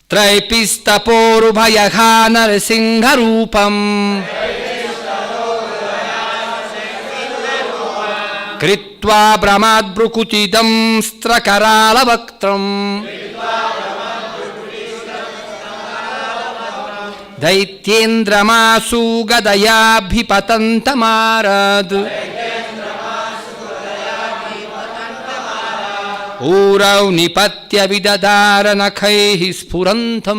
trai-piṣṭaporu-bhaya-hā nṛsiṁha-rūpam kṛtvā bhramad-bhrukuṭi-daṁṣṭra-karāla-vaktram daitya-indram gadayā-bhipatantam ārād ūrau nipātya vidadāra nakhaiḥ sphurantam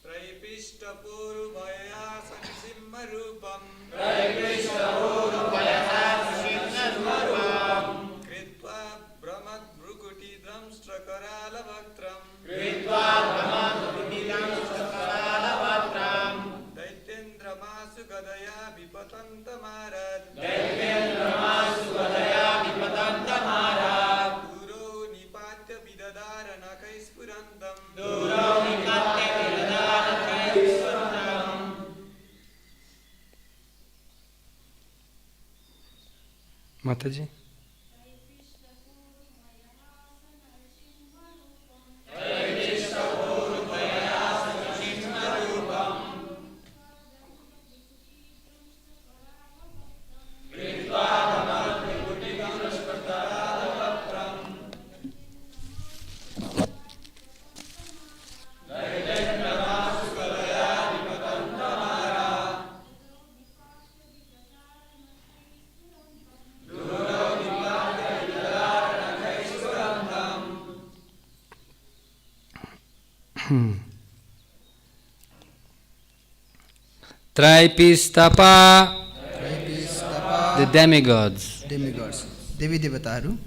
trai-piṣṭaporu-bhaya-hā nṛsiṁha-rūpam kṛtvā bhramad-bhrukuṭi-daṁṣṭra-karāla-vaktram daitya-indram gadayā-bhipatantam ārād uru nipātya vidadāra nakhaiḥ sphurantam Mataji. Trai-piṣṭapa, the demigods. Devi devataru.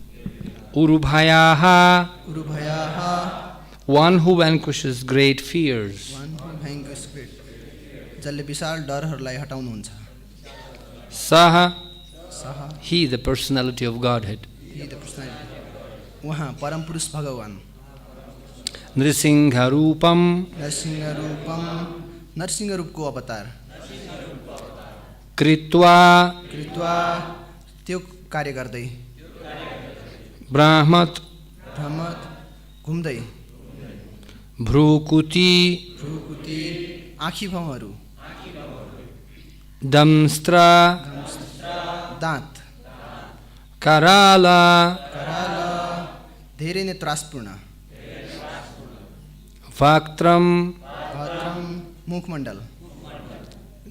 Uru-bhaya-hā, uru-bhaya-hā, one who vanquishes great fears. one who vanquishes great. जसले विशाल डरहरूलाई हटाउनुहुन्छ. Saha, Saha, he, the personality of Godhead. he the personality. उहाँ परम पुरुष भगवान. nṛsiṁha-rūpam, नरसिंह-रूपम, Narasimha रूपको अवतार. kṛtvā, कृत्वा त्यो कार्य गर्दै. bhramat, भ्रमत, घुम्दै. bhru-kuṭi, भ्रुकुटि, आँखी भावहरू. daṁṣṭra, दाँत. karāla, कराला, धेरै नै त्रासपूर्ण. vaktram, भद्रम, मुखमण्डल.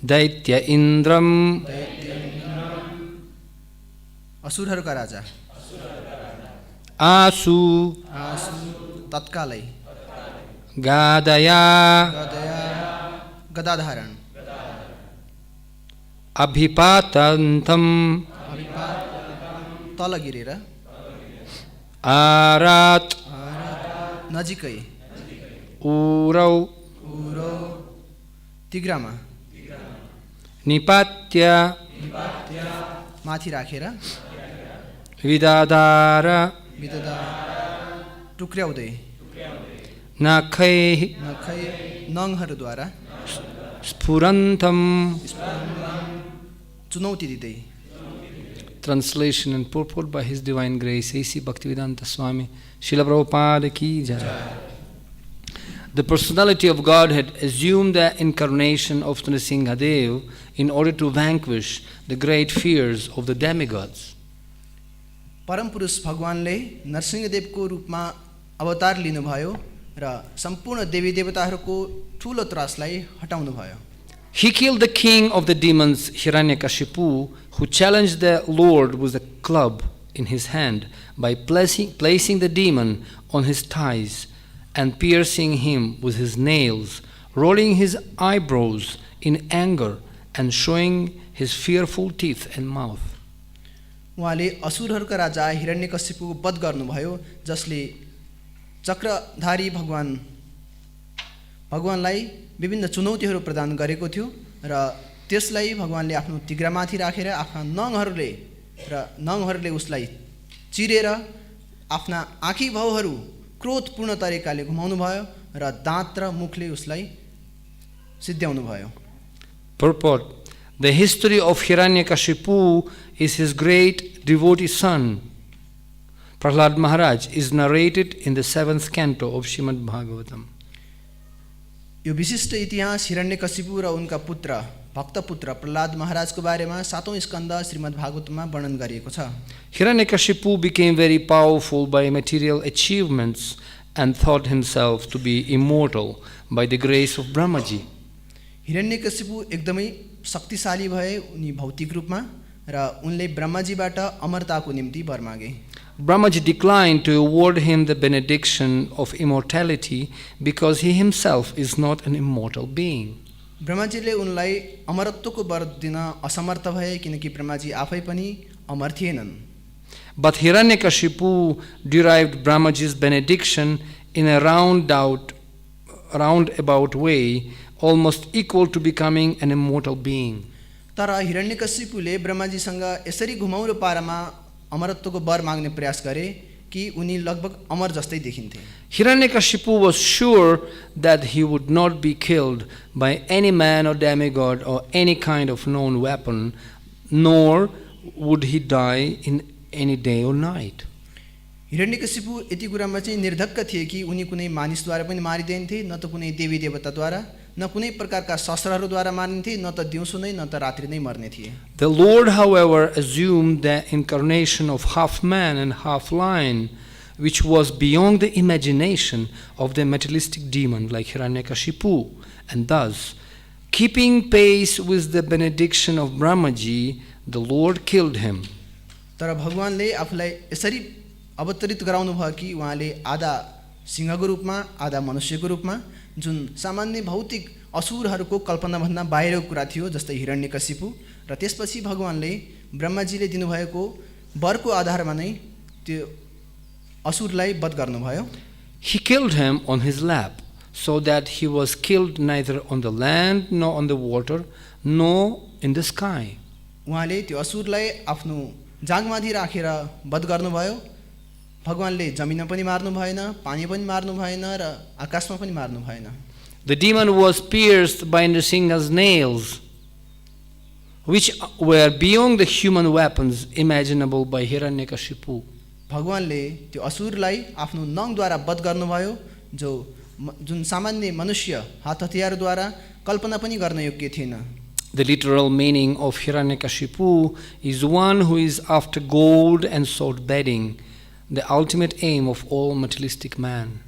daitya-indram, असुरहरूका राजा. आसु, आसु, तत्कालै. gadayā, गदया, गदाधारण. abhipatantam, तल गिरेर. ārāt, नजिकै. ūrau, ऊरौ, तिग्रामा. nipātya, माथि राखेर. vidadāra, टुक्र्याउँदै. nakhaiḥ, नखै, नङहरूद्वारा. sphurantam. चुनौती दिँदै. Translation and purport by His Divine Grace, A.C. Bhaktivedanta Swami, Srila Prabhupada ki jai. The personality of Godhead assumed the incarnation of Nrisimha in order to vanquish the great fears of the demigods. परम पुरुष भगवानले नरसिंहदेवको रूपमा अवतार लिनुभयो र सम्पूर्ण देवी देवताहरूको ठूलो त्रासलाई हटाउनु भयो. He killed the king of the demons, Hiranyakashipu, who challenged the Lord with a club in his hand by placing the demon on his thighs and piercing him with his nails, rolling his eyebrows in anger and showing his fearful teeth and mouth. उहाँले असुरहरूका राजा हिरण्यकशिपुको वध गर्नुभयो, जसले चक्रधारी भगवानलाई विभिन्न चुनौतीहरू प्रदान गरेको थियो र त्यसलाई भगवानले आफ्नो तिग्रामाथि राखेर आफ्ना नङहरूले उसलाई चिरेर आफ्ना आँखी भावहरू क्रोधपूर्ण तरिकाले घुमाउनु भयो र दाँत र मुखले उसलाई सिद्ध्याउनु भयो. Purport: the history of Hiranyakashipu is his great devotee son. Prahlad Maharaj is narrated in the 7th canto of Srimad Bhagavatam. यो विशिष्ट इतिहास हिरण्यकशिपु र उनका पुत्र भक्तपुत्र प्रहलाद महाराजको बारेमा 7औं स्कन्द श्रीमद् भागवतमा वर्णन गरिएको छ। Hiranyakashipu became very powerful by material achievements and thought himself to be immortal by the grace of Brahmaji. Hiranyakashipu एकदमै शक्तिशाली भए उनी भौतिक रूपमा र उनले ब्रह्माजीबाट अमरताको निम्ति वर मागे। Brahmaji declined to award him the benediction of immortality because he himself is not an immortal being. ब्रह्माजीले उनलाई अमरत्वको वर दिन असमर्थ भए किनकि ब्रह्माजी आफै पनि अमर थिएनन्। But Hiranyakashipu derived Brahmaji's benediction in a roundabout way, almost equal to becoming an immortal being. तर हिरण्यकशिपुले ब्रह्माजीसँग यसरी घुमाउरो पारामा अमरत्वको वर माग्ने प्रयास गरे कि उनी लगभग अमर जस्तै देखिन्थे। Hiranyakashipu was sure that he would not be killed by any man or demigod or any kind of known weapon, nor would he die in any day or night. Hiranyakashipu यति कुरामा चाहिँ निर्धक्क थिए कि उनी कुनै मानिसद्वारा पनि मारिँदैनथे, न त कुनै देवी देवताद्वारा, न कुनै प्रकारका शस्त्रहरूद्वारा मारिन्थे, न त दिउँसो नै न त रात्रि नै मर्ने थिए। The Lord, however, assumed the incarnation of half man and half lion, which was beyond the imagination of the materialistic demon like Hiranyakashipu, and thus, keeping pace with the benediction of Brahmaji, the Lord killed him. तर भगवानले आफूलाई यसरी अवतरित गराउनु भयो कि उहाँले आधा सिंहको रूपमा आधा मनुष्यको रूपमा जुन सामान्य भौतिक असुरहरूको कल्पनाभन्दा बाहिरको कुरा थियो जस्तै हिरण्यकशिपु, र त्यसपछि भगवानले ब्रह्माजीले दिनुभएको वरको आधारमा नै त्यो असुरलाई वध गर्नुभयो। He killed him on his lap, so that he was killed neither on the land nor on the water nor in the sky. उहाँले त्यो असुरलाई आफ्नो जागमाथि राखेर वध गर्नुभयो। भगवानले जमिनमा पनि मार्नु भएन, पानी पनि मार्नु भएन र आकाशमा पनि मार्नु भएन। The demon was pierced by Nrisimha's nails, which were beyond the human weapons imaginable by Hiranyakashipu. भगवानले त्यो असुरलाई आफ्नो नङद्वारा वध गर्नुभयो जुन सामान्य मनुष्य हात हतियारद्वारा कल्पना पनि गर्न योग्य थिएन। The literal meaning of Hiranyakashipu is one who is after gold and sword bedding, the ultimate aim of all materialistic man.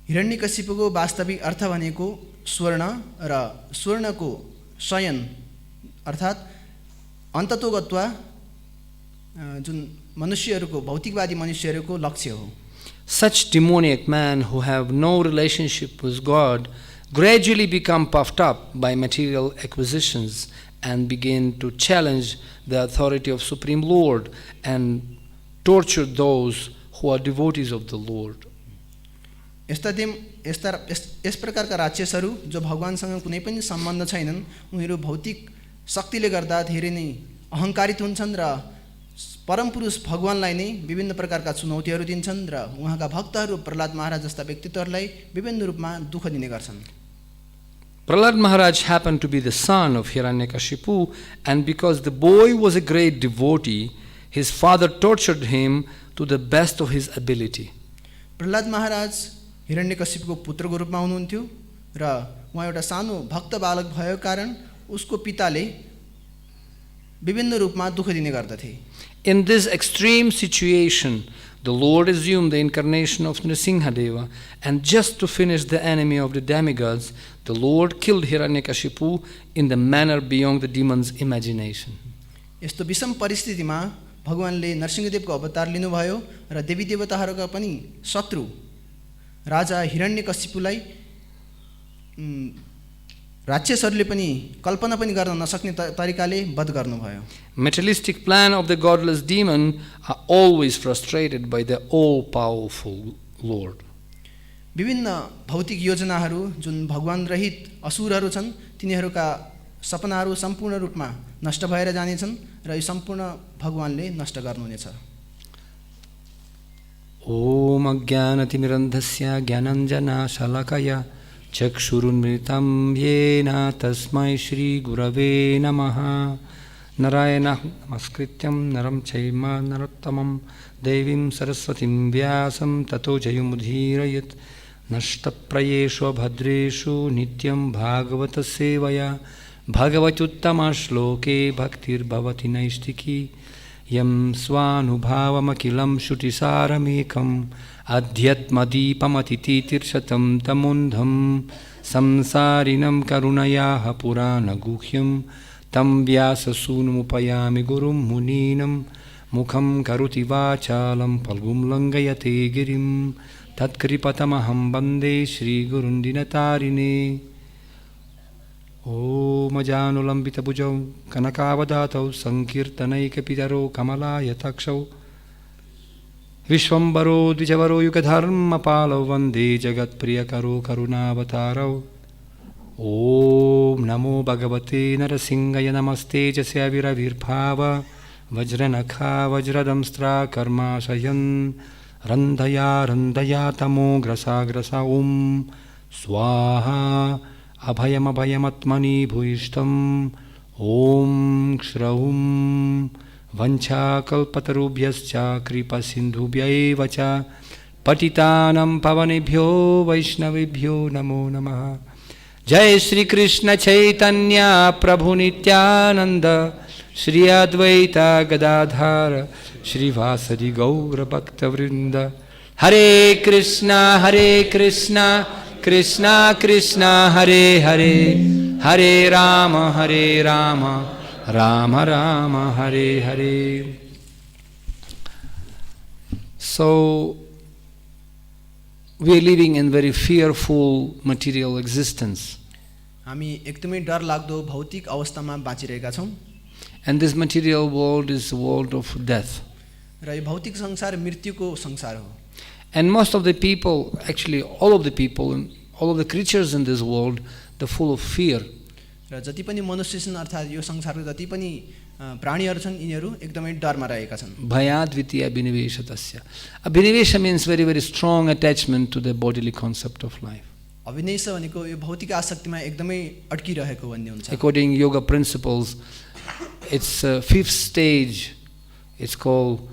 हिरण्यकशिपुको वास्तविक अर्थ भनेको स्वर्ण र स्वर्णको शयन अर्थात् अन्ततोगत्वा जुन मनुष्यहरूको भौतिकवादी मनुष्यहरूको लक्ष्य हो। Such demoniac men who have no relationship with God gradually become puffed up by material acquisitions and begin to challenge the authority of Supreme Lord and torture those who are devotees of the Lord. यस प्रकारका राक्षसहरू जो भगवानसँग कुनै पनि सम्बन्ध छैनन्, उनीहरू भौतिक शक्तिले गर्दा धेरै नै अहङ्कारित हुन्छन् र परमपुरुष भगवानलाई नै विभिन्न प्रकारका चुनौतीहरू दिन्छन् र उहाँका भक्तहरू प्रहलाद महाराज जस्ता व्यक्तित्वहरूलाई विभिन्न रूपमा दुःख दिने गर्छन्। Prahlad Maharaj happened to be the son of Hiranyakashipu, and because the boy was a great devotee, his father tortured him to the best of his ability. Prahlad महाराज हिरण्यकशिपुको पुत्रको रूपमा हुनुहुन्थ्यो र उहाँ एउटा सानो भक्त बालक भएको कारण उसको पिताले विभिन्न रूपमा दुःख दिने गर्दथे। In this extreme situation, the Lord assumed the incarnation of Nrisimha, and just to finish the enemy of the demigods, the Lord killed Hiranyakashipu in the manner beyond the demon's imagination. यस्तो विषम परिस्थितिमा भगवानले नरसिंहदेवको अवतार लिनुभयो र देवी देवताहरूका पनि शत्रु राजा हिरण्यकशिपुलाई राक्षसहरूले पनि कल्पना पनि गर्न नसक्ने तरिकाले वध गर्नुभयो। Materialistic plan of the godless demon are always frustrated by the all-powerful Lord. विभिन्न भौतिक योजनाहरू जुन भगवान रहित असुरहरू छन् तिनीहरूका सपनाहरू सम्पूर्ण रूपमा नष्ट भएर जानेछन् र यो सम्पूर्ण भगवानले नष्ट गर्नुहुनेछ। ओम अज्ञानतिमिरन्धस्य ज्ञानाञ्जनशलाकया चक्षुरुन्मिलितं येन तस्मै श्रीगुरवे नमः। Narayana namaskrityam naram chaiva narottamam devim saraswatim vyasam tato jayamudhirayat nashtaprayeshu bhadreshu nityam bhagavata sevaya bhagavatyuttama shloke bhaktir bhavati naistiki yam svanubhavamakhilam shrutisāramekam adhyatmadīpamatiti tirshatam tamundham samsārinam karunayāha purana guhyam tam vyāsasunumupayami gurum muninam mukham karuti vācālam palgum langayate girim tatkripatamaham bande Shri Gurun Dinatarine. Om ajanulambita bhujau kanakavadātau sankirtanaikapitaro kamalayataksau Vishwambaro dvijavaro yukadharma palau vande jagat priyakaro karunaavatarau. Om namo bhagavate narasimhaya namaste jasya viravirbhava vajranakha vajra-daṁṣṭra-karāla-vaktram randhaya tamo grasa grasa om swaha abhayam abhayamatmani bhuyishtam om kṣraum vancha kalpatarubhyascha kripa sindhubhya cha patitanam pavanebhyo vaishnavebhyo namo namaha. Jai Shri Krishna Chaitanya Prabhu Nityananda Shri Advaita Gadadhara Shri Vasadi Gaura Bhakta Vrinda. Hare Krishna Krishna Krishna Hare Hare Hare Rama Rama Rama Hare Hare. So we are living in very fearful material existence. हामी एकदमै डर लाग्दो भौतिक अवस्थामा बाँचिरहेका छौँ And this material world is the world of death. र यो भौतिक संसार मृत्युको संसार हो. And most of the people, actually all of the people, and all of the creatures in this world, they're full of fear. र जति पनि मनुष्य छन् अर्थात् यो संसारको जति पनि प्राणीहरू छन् यिनीहरू एकदमै डरमा रहेका छन्. Bhayadvitiya abhiniveshatasya. Abhinivesha means very, very strong attachment to the bodily concept of life. अभिनिवेश भनेको यो भौतिक आसक्तिमा एकदमै अड्किरहेको भन्ने हुन्छ. According to yoga principles, it's fifth stage. It's called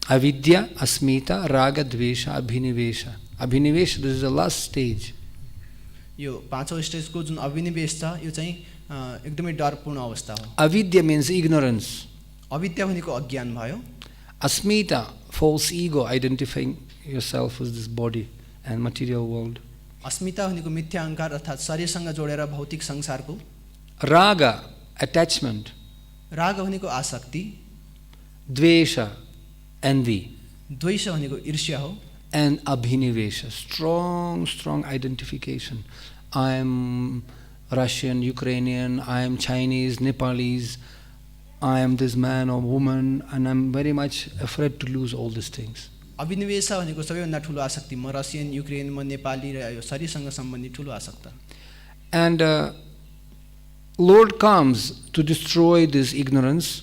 avidya, asmita, raga, dvesha, abhinivesha. Abhinivesha, this is the last stage. यो पाँचौं स्टेजको जुन अभिनिवेश छ यो चाहिँ एकदमै डरपूर्ण अवस्था हो. Avidya means ignorance. अविद्या भनेको अज्ञान भयो. Asmita, false ego, identifying yourself with this body and material world. अस्मिता भनेको मिथ्या अहंकार अर्थात् शरीरसँग जोडेर भौतिक संसारको. Raga, attachment. राग भनेको आसक्ति. Dvesha, envy. द्वेष भनेको ईर्ष्या हो. And abhinivesha, strong identification. I am Russian, Ukrainian, I am Chinese, Nepalese, I am this man or woman, and I'm very much afraid to lose all these things. अभिनिवेश भनेको सबैभन्दा ठुलो आसक्ति. म रसियन, युक्रेन, म नेपाली र यो शरीरसँग सम्बन्धित ठुलो आसक्ति. And Lord comes to destroy this ignorance.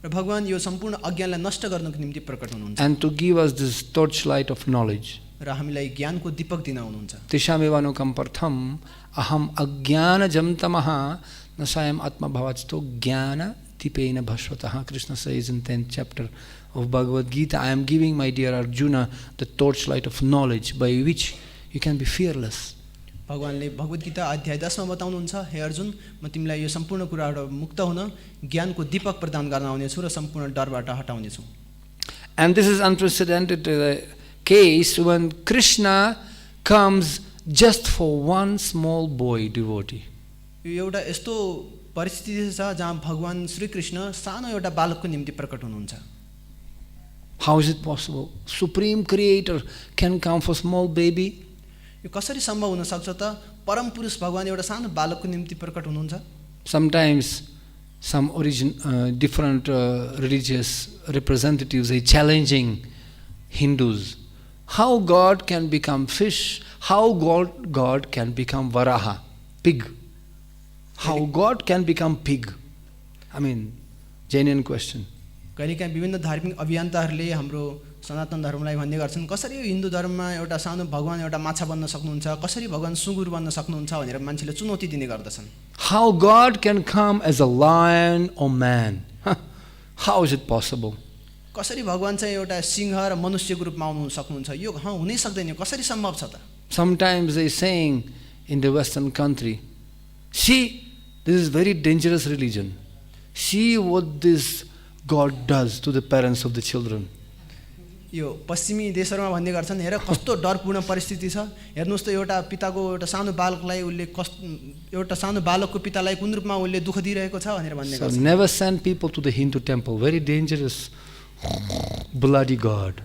र भगवान यो सम्पूर्ण अज्ञानलाई नष्ट गर्नको निम्ति प्रकट हुनुहुन्छ. And to give us this torchlight of knowledge. र हामीलाई ज्ञानको दीपक दिन आउनुहुन्छ. Tishamevanukam partham aham ajnana jamtamaha nasayam atma bhavatsto jnana tipena bhasvataha. Krishna says in 10th chapter of Bhagavad Gita, I am giving my dear Arjuna the torchlight of knowledge by which you can be fearless. भगवानले भगवत गीता अध्याय 10 मा बताउनुहुन्छ, हे अर्जुन, म तिमीलाई यो सम्पूर्ण कुराबाट मुक्त हुन ज्ञानको दीपक प्रदान गर्न आउने छु र सम्पूर्ण डरबाट हटाउने छु. And this is unprecedented case when Krishna comes just for one small boy devotee. यो एउटा यस्तो परिस्थिति छ जहाँ भगवान श्री कृष्ण सानो एउटा बालकको निम्ति प्रकट हुनुहुन्छ. How is it possible? Supreme Creator can come for small baby? यो कसरी सम्भव हुन सक्छ त? परम पुरुष भगवान एउटा सानो बालकको निम्ति प्रकट हुनुहुन्छ. Sometimes some different religious representatives are challenging Hindus. How God can become fish? How God can become Varaha, pig? How God can become pig? I mean, genuine question. कहिलेकाहीँ विभिन्न धार्मिक अभियन्ताहरूले हाम्रो सनातन धर्मलाई भन्ने गर्छन् कसरी यो हिन्दू धर्ममा एउटा सानो भगवान एउटा माछा बन्न सक्नुहुन्छ, कसरी भगवान सुँगुर बन्न सक्नुहुन्छ भनेर मान्छेले चुनौती दिने गर्दछन्। How God can come as a lion or man? How is it possible? कसरी भगवान चाहिँ एउटा सिंह र मनुष्यको रूपमा आउनु सक्नुहुन्छ? यो हुनै सक्दैन, कसरी सम्भव छ त? Sometimes they saying in the Western country, see, this is very dangerous religion. See what this God does to the parents of the children. यो पश्चिमी देशहरुमा भन्ने गर्छन् हेर कस्तो डरपूर्ण परिस्थिति छ, हेर्नुस् त एउटा पिताको एउटा सानो बालकलाई उले एउटा सानो बालकको पितालाई कुन रूपमा उले दुःख दिइरहेको छ भनेर भन्ने गर्छन्। So never send people to the Hindu temple, very dangerous, bloody God.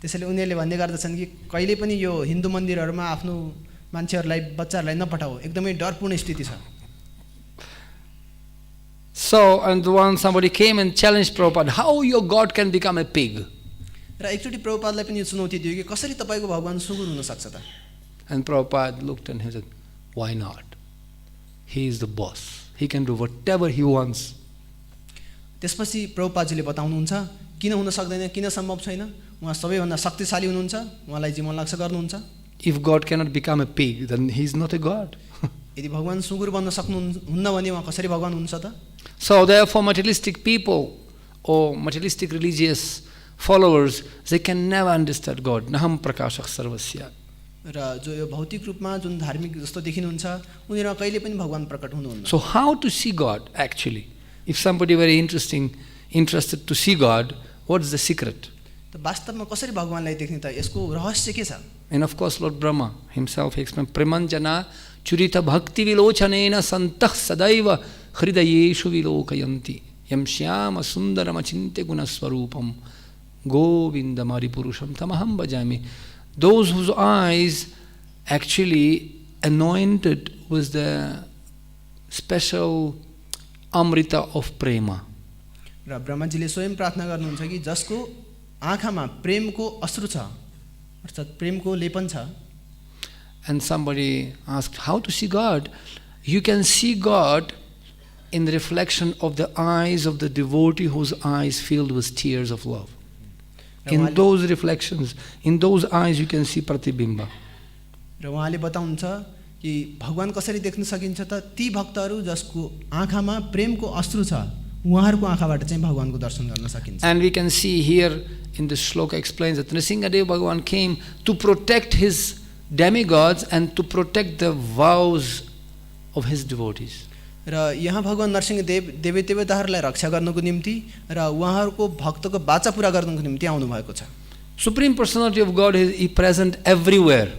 त्यसैले उनीहरूले भन्ने गर्दछन् कि कहिले पनि यो हिन्दू मन्दिरहरुमा आफ्नो मान्छेहरुलाई बच्चाहरुलाई नपठाऊ, एकदमै डरपूर्ण स्थिति छ। So and one somebody came and challenged Prabhupada, how your God can become a pig? र एकचोटी प्रभुपादलाई पनि यो चुनौती दियो कि कसरी तपाईको भगवान सुँगुर हुन सक्छ त? And Prabhupada looked and he said, why not? He is the boss. He can do whatever he wants. त्यसपछि प्रभुपादजीले बताउनुहुन्छ किन हुन सक्दैन, किन सम्भव छैन, उहाँ सबैभन्दा शक्तिशाली हुनुहुन्छ, उहाँलाई जे मन लाग्छ गर्नुहुन्छ। If God cannot become a pig, then he is not a God. यदि भगवान सुँगुर बन्न सक्नुहुन्न भने उहाँ कसरी भगवान हुन्छ त? So therefore materialistic people or materialistic religious followers, they can never understand God. Naham prakashak sarvasya. र जो यो भौतिक रूपमा जुन धार्मिक जस्तो देखिनुहुन्छ उनीहरुमा कहिले पनि भगवान प्रकट हुनुहुन्न। So how to see God actually? If somebody very interested to see God, what is the secret? त वास्तवमा कसरी भगवानलाई देख्ने त यसको रहस्य के छ? And of course Lord Brahma himself explained, Premanjana churita bhakti vilochanena santah sadaiva hridayeshu vilokayanti yam shyama sundaram achinte gunasvarupam Govinda Maripurusham Tamaham Bhajami. Those whose eyes actually anointed with the special amrita of prema. र ब्रह्माजीले स्वयं प्रार्थना गर्नुहुन्छ कि जसको आँखामा प्रेमको अश्रु छ अर्थात प्रेमको लेपन छ। And somebody asked, how to see God? You can see God in the reflection of the eyes of the devotee whose eyes filled with tears of love. In those reflections, in those eyes you can see pratibimba. र उहाँले बताउनुहुन्छ कि भगवान कसरी देख्न सकिन्छ त ती भक्तहरू जसको आँखामा प्रेमको अश्रु छ उहाँहरूको आँखाबाट चाहिँ भगवानको दर्शन गर्न सकिन्छ। And we can see here in this shloka explains that Nrisimha Bhagavan came to protect his demigods and to protect the vows of his devotees. र यहाँ भगवान नरसिंह देवी देवताहरूलाई रक्षा गर्नको निम्ति र उहाँहरूको भक्तको बाचा पूरा गर्नको निम्ति आउनु भएको छ। Supreme Personality of Godhead is present everywhere.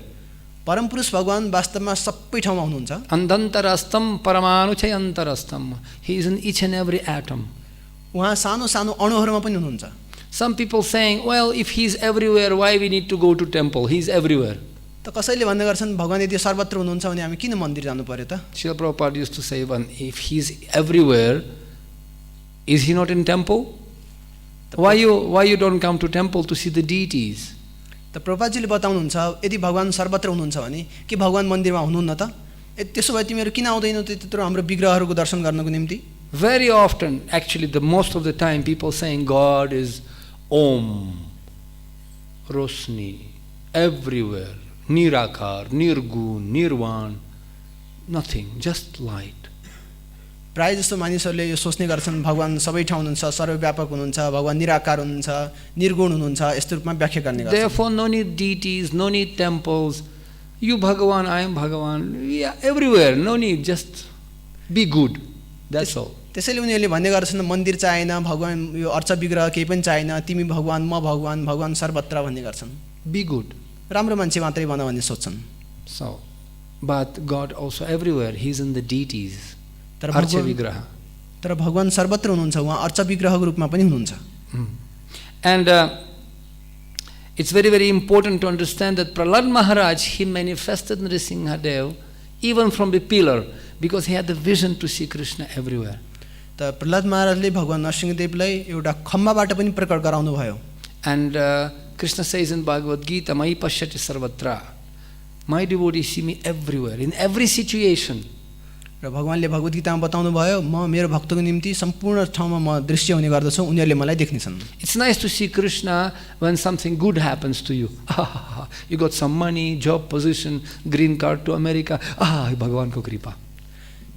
परम पुरुष भगवान वास्तवमा सबै ठाउँमा हुनुहुन्छ। Andantarastam paramanuchayantarastam. He is in each and every atom. उहाँ सानो सानो अणुहरुमा पनि हुनुहुन्छ। Some people saying, well, if he is everywhere, why we need to go to temple? He is everywhere. त कसैले भन्ने गर्छन् भगवान यदि सर्वत्र हुनुहुन्छ भने हामी किन मन्दिर जानु पर्यो त? Srila Prabhupada used to say, if he is everywhere, is he not in temple? Why you don't come to temple to see the deities? त प्रभुपादजीले बताउनुहुन्छ यदि भगवान सर्वत्र हुनुहुन्छ भने के भगवान मन्दिरमा हुनुहुन्न त? त्यसो भए तिमीहरू किन आउँदैनौ त्यत्रो हाम्रो विग्रहहरूको दर्शन गर्नको निम्ति? Very often, actually the most of the time people saying God is Om, Rosni, everywhere. Nirakar, Nirgun, Nirvan, nothing, just light. प्राय जस्तो मानिसहरूले यो सोच्ने गर्छन् भगवान सबै ठाउँ हुनुहुन्छ, सर्वव्यापक हुनुहुन्छ, भगवान निराकार हुनुहुन्छ, निर्गुण हुनुहुन्छ, यस्तो रूपमा व्याख्या गर्ने गर्छन्। Therefore no need deities, no need temples. You Bhagavan, I am Bhagavan. Yeah, everywhere, no need, just be good. That's all. त्यसैले उनीहरूले भन्ने गर्छन् मन्दिर चाहिएन, भगवान यो अर्चा विग्रह केही पनि चाहिएन, तिमी भगवान म भगवान, भगवान सर्वत्र भन्ने गर्छन्। Be good. राम्रो मान्छे मात्रै बन भन्ने सोच्छन्। So, but God also everywhere, he is in the deities. तर Archa Vigraha. तर भगवान सर्वत्र हुनुहुन्छ, उहाँ अर्चा विग्रहको रूपमा पनि हुनुहुन्छ। And it's very, very important to understand that Prahlad Maharaj, he manifested Nrisimha Dev even from the pillar because he had the vision to see Krishna everywhere. त प्रहलाद महाराजले भगवान नरसिंहदेवलाई एउटा खम्बाबाट पनि प्रकट गराउनु भयो। And Krishna says in Bhagavad Gita, Mai pashyati sarvatra. My devotees see me everywhere, in every situation. र भगवानले भगवत गीतामा बताउनु भयो म मेरो भक्तको निम्ति सम्पूर्ण ठाउँमा म दृश्य हुने गर्दछु उनीहरूले मलाई देख्नेछन् It's nice to see Krishna when something good happens to you. You got some money, job, position, green card to America. भगवानको कृपा.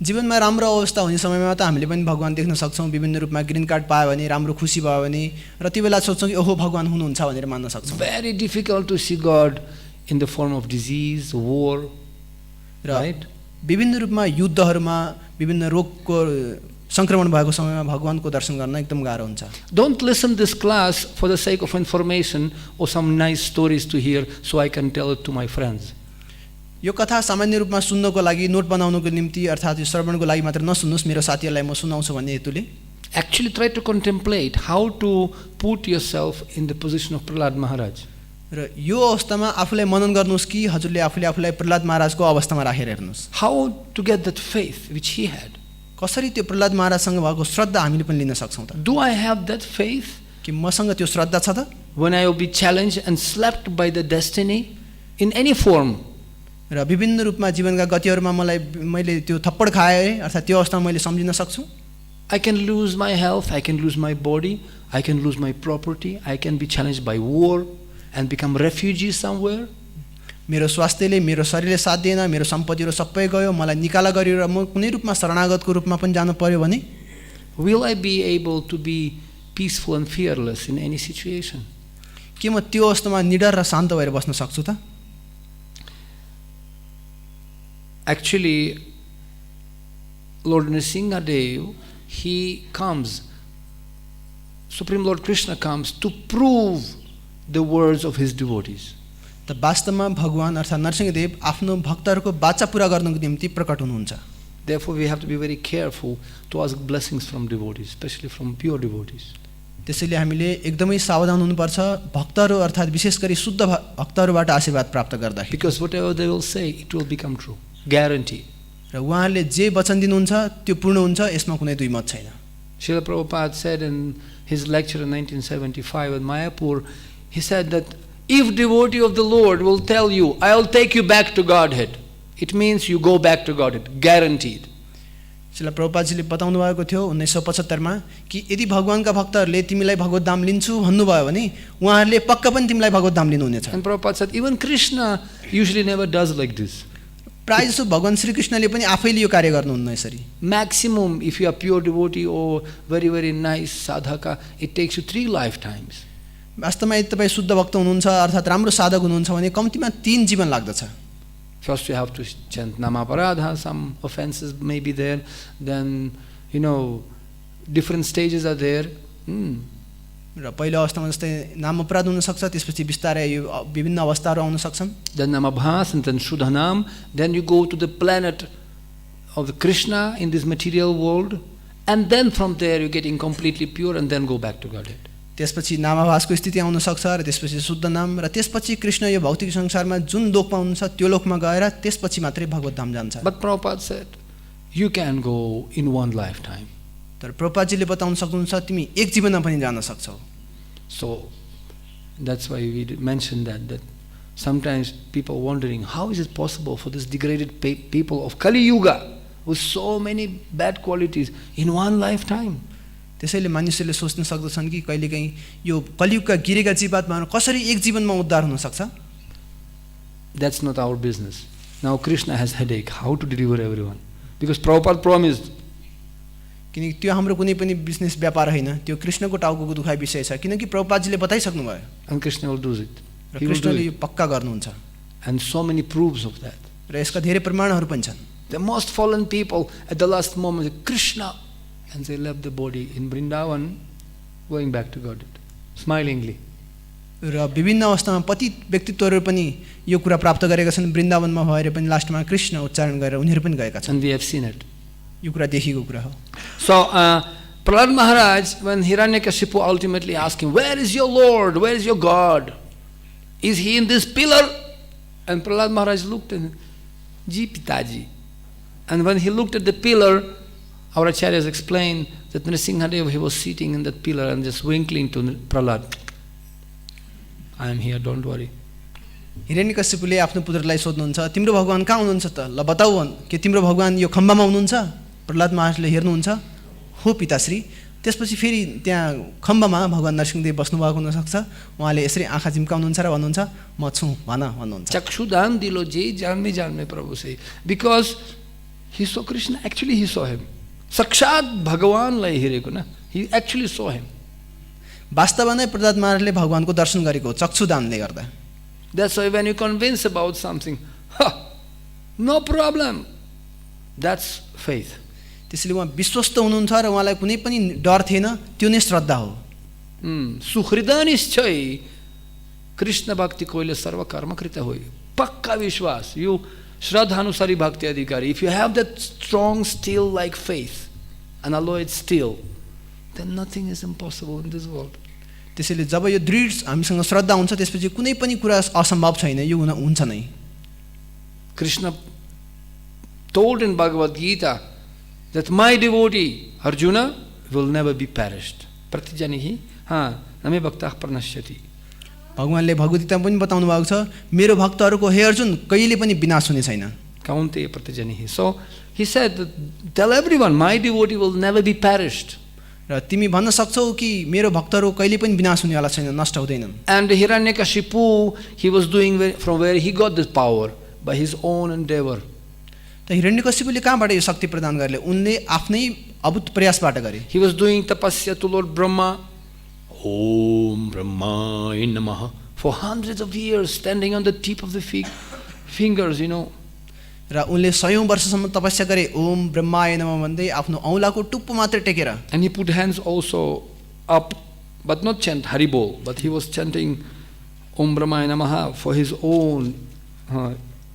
जीवनमा राम्रो अवस्था हुने समयमा त हामीले पनि भगवान देख्न सक्छौँ विभिन्न रूपमा ग्रीन कार्ड पायो भने राम्रो खुसी भयो भने र त्यो बेला सोच्छौँ कि ओहो भगवान हुनुहुन्छ भनेर मान्न सक्छौँ Very difficult to see God in the form of disease, war, right? विभिन्न रूपमा युद्धहरूमा विभिन्न रोगको संक्रमण भएको समयमा भगवानको दर्शन गर्न एकदम गाह्रो हुन्छ Don't listen this class for the sake of information or some nice stories to hear so I can tell it to my friends. यो कथा सामान्य रूपमा सुन्नको लागि नोट बनाउनको निम्ति अर्थात् यो श्रवणको लागि मात्र नसुन्नुस् मेरो साथीहरूलाई म सुनाउँछु भन्ने हेतुले Actually try to contemplate how to put yourself in the position of Prahlad Maharaj. र यो अवस्थामा आफूलाई मनन गर्नुस् कि हजुरले आफूलाई प्रहलाद महाराजको अवस्थामा राखेर हेर्नुस् How to get that faith which he had. कसरी त्यो प्रहलाद महाराजसँग भएको श्रद्धा हामीले पनि लिन सक्छौँ त Do I have that faith कि मसँग त्यो श्रद्धा छ त when I will be challenged and slapped by the destiny in any form? र विभिन्न रूपमा जीवनका गतिहरूमा मैले त्यो थप्पड खाएँ अर्थात् त्यो अवस्थामा मैले सम्झिन सक्छु I can lose my health, I can lose my body, I can lose my property, I can be challenged by war and become refugee somewhere. मेरो स्वास्थ्यले मेरो शरीरले साथ दिएन मेरो सम्पत्तिहरू सबै गयो मलाई निकाला गरियो र म कुनै रूपमा शरणागतको रूपमा पनि जानु पर्यो भने Will I be able to be peaceful and fearless in any situation? के म त्यो अवस्थामा निडर र शान्त भएर बस्न सक्छु त Actually, Lord Nrsimha, he comes, Supreme Lord Krishna comes to prove the words of his devotees. त वास्तवमा भगवान अर्थात् नरसिंहदेव आफ्नो भक्तहरूको बाचा पूरा गर्नको निम्ति प्रकट हुनुहुन्छ Therefore, we have to be very careful to ask blessings from devotees, especially from pure devotees. त्यसैले हामीले एकदमै सावधान हुनुपर्छ भक्तहरू अर्थात् विशेष गरी शुद्ध भक्तहरूबाट आशीर्वाद प्राप्त गर्दाखेरि Because whatever they will say, it will become true. Guarantee. र उहाँहरूले जे वचन दिनुहुन्छ त्यो पूर्ण हुन्छ यसमा कुनै दुई मत छैन Srila Prabhupada said in his lecture in 1975 at Mayapur, he said that if devotee of the Lord will tell you, I will take you back to Godhead, it means you go back to Godhead, guaranteed. Srila प्रभुपादजीले बताउनु भएको थियो 1975 मा कि यदि भगवानका भक्तहरूले तिमीलाई भगवत धाम लिन्छु भन्नुभयो भने उहाँहरूले पक्का पनि तिमीलाई भगवत धाम लिनुहुनेछ And Prabhupada said, even Krishna usually never does like this. प्राय जसो भगवान श्री कृष्णले पनि आफैले यो कार्य गर्नुहुन्न यसरी Maximum, if you are pure devotee or very, very nice sadhaka, it takes you 3 lifetimes. वास्तवमा यदि तपाईँ शुद्ध भक्त हुनुहुन्छ अर्थात् राम्रो साधक हुनुहुन्छ भने कम्तीमा 3 जीवन लाग्दछ First you have to chant Namaparadha, some offenses may be there, then, different stages are there. र पहिलो अवस्थामा जस्तै नाम अपराध हुन सक्छ त्यसपछि बिस्तारै यो विभिन्न अवस्थाहरू आउन सक्छन् Then Namabhas and then Shuddhanam, then you go to the planet of the Krishna in this material world, and then from there you're getting completely pure and then go back to Godhead. त्यसपछि नामाभासको स्थिति आउन सक्छ र त्यसपछि शुद्ध नाम र त्यसपछि कृष्ण यो भौतिक संसारमा जुन लोकमा हुनुहुन्छ त्यो लोकमा गएर त्यसपछि मात्रै भगवत धाम जान्छ But Prabhupada said, you can go in 1 lifetime. तर प्रभुपादजीले बताउन सक्नुहुन्छ तिमी एक जीवनमा पनि जान सक्छौ So that's why we mentioned that sometimes people wondering, how is it possible for this degraded people of Kali Yuga with so many bad qualities in 1 lifetime? त्यसैले मानिसहरूले सोच्न सक्दछन् कि कहिलेकाहीँ यो कलियुगका गिरेका जीवात्माहरू कसरी एक जीवनमा उद्धार हुन सक्छ That's not our business. Now Krishna has headache how to deliver everyone, because Prabhupada promised. किनकि त्यो हाम्रो कुनै पनि बिजनेस व्यापार हैन त्यो कृष्णको टाउको दुखाइ विषय छ किनकि प्रभुपादजीले बताइसक्नु भयो And Krishna will do it. र He will do कृष्णले it. यो पक्का गर्नुहुन्छ And so many proofs of that. र यसका धेरै प्रमाणहरू पनि छन् The most fallen people at the last moment say, Krishna, and they left the body in Vrindavan, going back to God, smilingly. र विभिन्न अवस्थामा पतित व्यक्तित्वहरू पनि यो कुरा प्राप्त गरेका छन् वृन्दावनमा भएर पनि लास्टमा कृष्ण उच्चारण गरेर उनीहरू पनि गएका छन् And we have seen it. यो कुरा देखिएको कुरा हो So, Prahlad Maharaj, when Hiranyakashipu ultimately asked him, where is your Lord? Where is your God? Is he in this pillar? And Prahlad Maharaj looked and, Ji Pitaji. And when he looked at the pillar, our acharyas explained that Nrisimha, he was sitting in that pillar and just winkling to Prahlad. I am here, don't worry. हिरण्यकश्यपले आफ्नो पुत्रलाई सोध्नुहुन्छ तिम्रो भगवान कहाँ हुनुहुन्छ त ल बताऊ भन् के तिम्रो भगवान यो खम्बामा हुनुहुन्छ प्रहलाद महाराजले हेर्नुहुन्छ हो पिताश्री त्यसपछि फेरि त्यहाँ खम्बामा भगवान नरसिंहदेव बस्नुभएको हुनसक्छ उहाँले यसरी आँखा झिम्काउनुहुन्छ र भन्नुहुन्छ म छु भन भन्नुहुन्छ चक्षुदान दिलो जे जानमे जानमे प्रभु से because he saw Krishna, actually he saw him. साक्षात भगवानलाई हेरेको न, he actually saw him. वास्तवमा नै प्रहलाद महाराजले भगवानको दर्शन गरेको चक्षुदानले गर्दा. That's why when you convince about something, no problem. That's faith. त्यसैले उहाँ विश्वस्त हुनुहुन्छ र उहाँलाई कुनै पनि डर थिएन, त्यो नै श्रद्धा हो. सुहृदनिश्चय कृष्ण भक्ति कोइले सर्व कर्म कृत होय. पक्का विश्वास, यो श्रद्धानुसारी भक्ति अधिकारी. If you have that strong still like faith, unalloyed still, then nothing is impossible in this world. त्यसैले जब यो दृढ हामीसँग श्रद्धा हुन्छ त्यसपछि कुनै पनि कुरा असम्भव छैन, यो हुन्छ नै. Krishna told in Bhagavad Gita that my devotee Arjuna will never be perished. Pratijanihi name bhaktah pranashyati. भगवानले भगवद्गीतामा पनि बताउनु भएको छ मेरो भक्तहरूको हे अर्जुन कहिले पनि विनाश हुने छैन. Kaunteya pratijanihi. So he said, tell everyone my devotee will never be perished. र तिमी भन्न सक्छौ कि मेरो भक्तहरू कहिले पनि विनाश हुनेवाला छैनन्, नष्ट हुँदैनन्. And Hiranyakashipu, he was doing from where he got this power by his own endeavor. त हिरण्यकश्यपले कहाँबाट यो शक्ति प्रदान गरे? उनले आफ्नै अभूत प्रयासबाट गरे. He was doing tapasya to Lord Brahma. Om Brahmaya Namaha. For hundreds of years, standing on the tip of the fingers, you know. र उनले सयौं वर्षसम्म तपस्या गरे. ओम ब्रह्माय नमः भन्दै आफ्नो औँलाको टुप्पो मात्र टेकेर. And he put hands also up, but not chant Haribol, but he was chanting Om Brahmaya Namaha for his own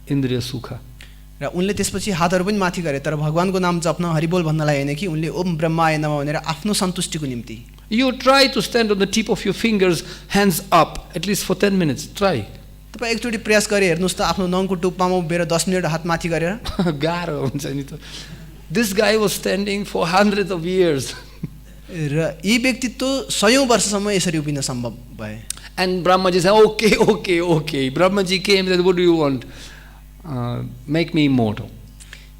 indriya sukha. र उनले त्यसपछि हातहरू पनि माथि गरे, तर भगवानको नाम जप्न हरिबोल भन्नलाई हैन कि उनले ओम ब्रह्माय नमः भनेर आफ्नो सन्तुष्टिको निम्ति. You try to stand on the tip of your fingers, hands up, at least for 10 minutes. Try. तपाई एकचोटी प्रयास गरे हेर्नुस् त आफ्नो नङको टुप्पामा उभिएर 10 मिनेट हात माथि गरेर. गाह्रो हुन्छ नि त. This guy was standing for hundreds of years. र यी व्यक्तित्व सयौं वर्षसम्म यसरी उभिन सम्भव भए. And Brahmaji said, okay. Brahmaji came and said, what do you want? Make me immortal.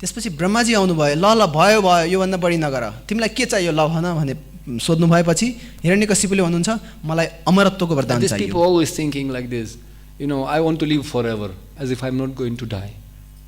त्यसपछि ब्रह्माजी आउनु भयो. ल ल भयो यो भन्दा बढी नगर. तिमीलाई के चाहियो ल भन भने सोध्नु भएपछि हिरण्यकश्यपले भन्नुहुन्छ मलाई अमरत्वको वरदान चाहियो. These people always thinking like this, you know, I want to live forever, as if I'm not going to die.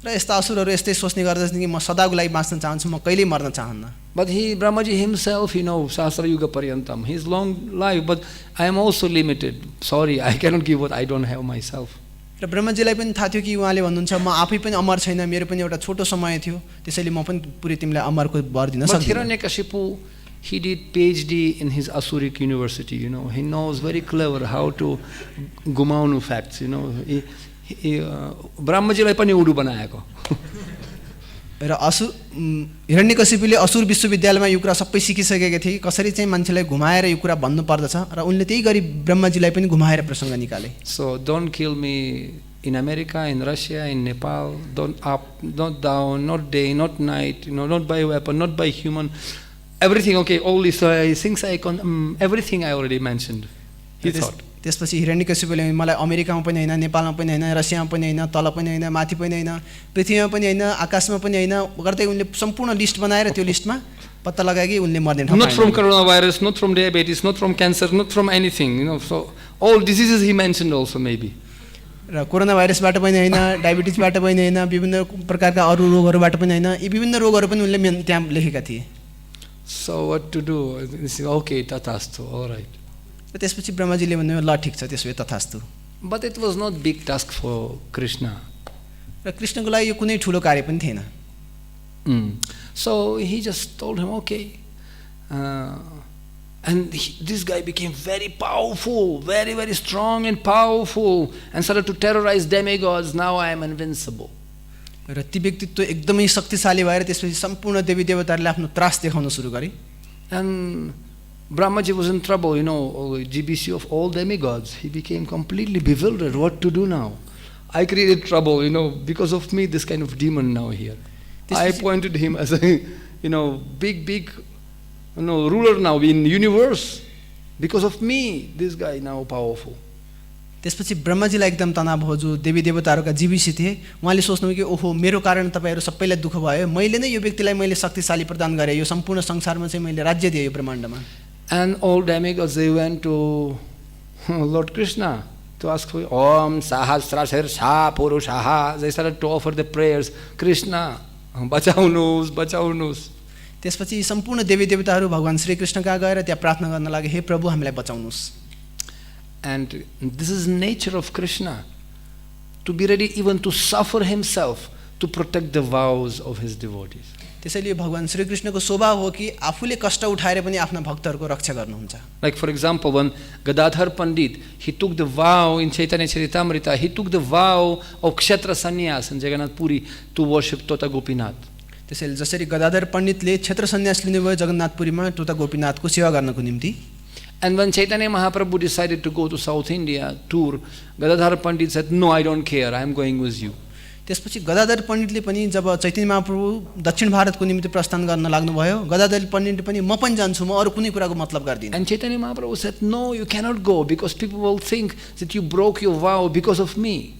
र यस्ता असुरहरू यस्तै सोच्ने गर्दछन् कि म सदाको लागि बाँच्न चाहन्छु, म कहिल्यै मर्न चाहन्न. But Brahmaji himself, you know, Sahasra Yuga Paryantam, his long life, but I am also limited. Sorry, I cannot give what I don't have myself. र ब्रह्माजीलाई पनि थाहा थियो कि उहाँले भन्नुहुन्छ म आफै पनि अमर छैन, मेरो पनि एउटा छोटो समय थियो, त्यसैले म पनि पुरै तिमीलाई अमरको वर दिन सक्दिनँ. But Hiranyakashipu, he did PhD in his Asuric university, you know. He knows very clever how to gumaunu facts, you know. Brahmajiलाई पनि उडु बनाएको. र हिरण्यकश्यपले असुर विश्वविद्यालयमा यो कुरा सबै सिकिसकेका थिए कसरी चाहिँ मान्छेलाई घुमाएर यो कुरा भन्नु पर्दछ र उनले त्यही गरी ब्रह्माजीलाई पनि घुमाएर प्रसंग निकाले. So don't kill me in America, in Russia, in Nepal. Don't up, not down, not day, not night. You know, not by weapon, not by human. Everything okay. All these things everything I already mentioned. He thought. त्यसपछि हिरण्यकश्यपले मलाई अमेरिकामा पनि हैन, नेपालमा पनि हैन, रसियामा पनि हैन, तल पनि हैन, माथि पनि हैन, पृथ्वीमा पनि हैन, आकाशमा पनि हैन गर्दै उनले सम्पूर्ण लिस्ट बनाएर त्यो लिस्टमा पत्ता लगाए कि उनले मर्ने ठाउँ. Not from coronavirus, not from diabetes, not from cancer, not from anything, you know. So all diseases he mentioned also maybe. र कोरोना भाइरसबाट पनि हैन, डायबिटिजबाट पनि हैन, विभिन्न प्रकारका अरु रोगहरुबाट पनि हैन, यी विभिन्न रोगहरु पनि उनले त्यहाँ लेखेका थिए. So what to do? Okay, tathastu, all right. त्यसपछि ब्रह्माजीले भन्नुभयो ल ठीक छ त्यसो भए तथास्तु. But it was not big task for Krishna. र कृष्णको लागि यो कुनै ठूलो कार्य पनि थिएन. So he just told him okay. And this guy became very powerful, very, very strong and powerful, and started to terrorize demigods. Now I am invincible. र ती व्यक्तित्व एकदमै शक्तिशाली भएर त्यसपछि सम्पूर्ण देवी देवताहरूले आफ्नो त्रास देखाउन सुरु गरे. And Brahmaji was in trouble, you know, GBC of all demigods. He became completely bewildered. What to do now? I created trouble, you know, because of me, this kind of demon now here. I appointed him as a, you know, big, you know, ruler now in universe. Because of me, this guy now powerful. त्यसपछि ब्रह्माजीलाई एकदम तनाव भयो, जो देवी देवताहरूका जीविसी थिए। उहाँले सोच्नुभयो कि ओहो, मेरो कारण तपाईँहरू सबैलाई दुःख भयो, मैले नै यो व्यक्तिलाई मैले शक्तिशाली प्रदान गरेँ, यो सम्पूर्ण संसारमा चाहिँ मैले राज्य दिएँ यो ब्रह्माण्डमा। And all demigods, they went to Lord Krishna to ask for Om Sahasrashirsha Purushaha. They started to offer the prayers, Krishna, bachaunus, bachaunus. त्यसपछि सम्पूर्ण देवी देवताहरू भगवान श्री कृष्ण कहाँ गएर त्यहाँ प्रार्थना गर्न लागे, हे प्रभु हामीलाई बचाउनुस्। And this is nature of Krishna, to be ready even to suffer himself to protect the vows of his devotees. त्यसैले भगवान श्री कृष्णको स्वभाव हो कि आफूले कष्ट उठाएर पनि आफ्ना भक्तहरूको रक्षा गर्नुहुन्छ। Like for example, when Gadadhar Pandit, he took the vow in Chaitanya Charitamrita, he took the vow of Kshetra Sannyas in Jagannath Puri to worship Tota Gopinath. त्यसैले जसरी गदाधर पण्डितले क्षेत्र सन्यास लिनुभयो जगन्नाथपुरीमा टोटा गोपीनाथको सेवा गर्नको निम्ति। And when Chaitanya Mahaprabhu decided to go to South India tour, Gadadhar Pandit said, no, I don't care, I am going with you. त्यसपछि गदाधर पण्डितले पनि जब चैतन्य महाप्रभु दक्षिण भारतको निम्ति प्रस्थान गर्न लाग्नुभयो, गदाधर पण्डितले पनि म पनि जान्छु, म अरू कुनै कुराको मतलब गर्दिन। And Chaitanya Mahaprabhu said, no, you cannot go because people will think that you broke your vow because of me.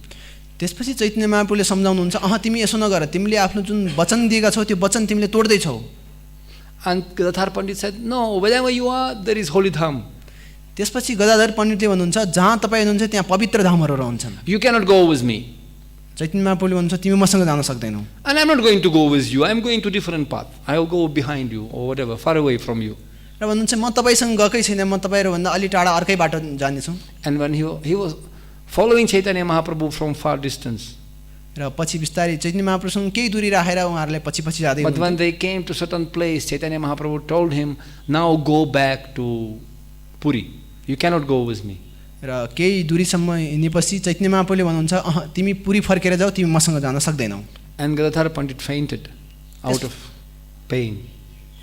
त्यसपछि चैतन्य महाप्रभुले सम्झाउनुहुन्छ, तिमी यसो नगर, तिमीले आफ्नो जुन वचन दिएका छौ त्यो वचन तिमीले तोड्दै छौ। And Gadadhar Pandit said, no, wherever you are, there is holy dham. त्यसपछि गदाधर पण्डितले भन्नुहुन्छ, जहाँ तपाईँ हुनुहुन्छ त्यहाँ पवित्र धामहरू रहन्छन्। You cannot go with me. Chaitanya महाप्रभुले भन्नुहुन्छ, तिमी मसँग जान सक्दैनौ। And I am not going to go with you. I am going to different path. I will go behind you or whatever, far away from you. र भन्नुहुन्छ, म तपाईसँग गएकै छैन, म तपाईहरुभन्दा अलि टाढा अर्कै बाटो जानेछु। And when he was following Chaitanya Mahaprabhu from far distance. र पछि बिस्तारै चैतन्य महाप्रभुसँग केही दूरी राखेर उहाँहरुले पछि जाँदै हुनुहुन्थ्यो। But when they came to certain place, Chaitanya Mahaprabhu told him, now go back to Puri. You cannot go with me. र केही दूरीसम्म हिँडेपछि चैतन्य महाप्रभुले भन्नुहुन्छ, तिमी पुरी फर्केर जाऊ, तिमी मसँग जान सक्दैनौ। And Gadadhar Pandit fainted out of pain.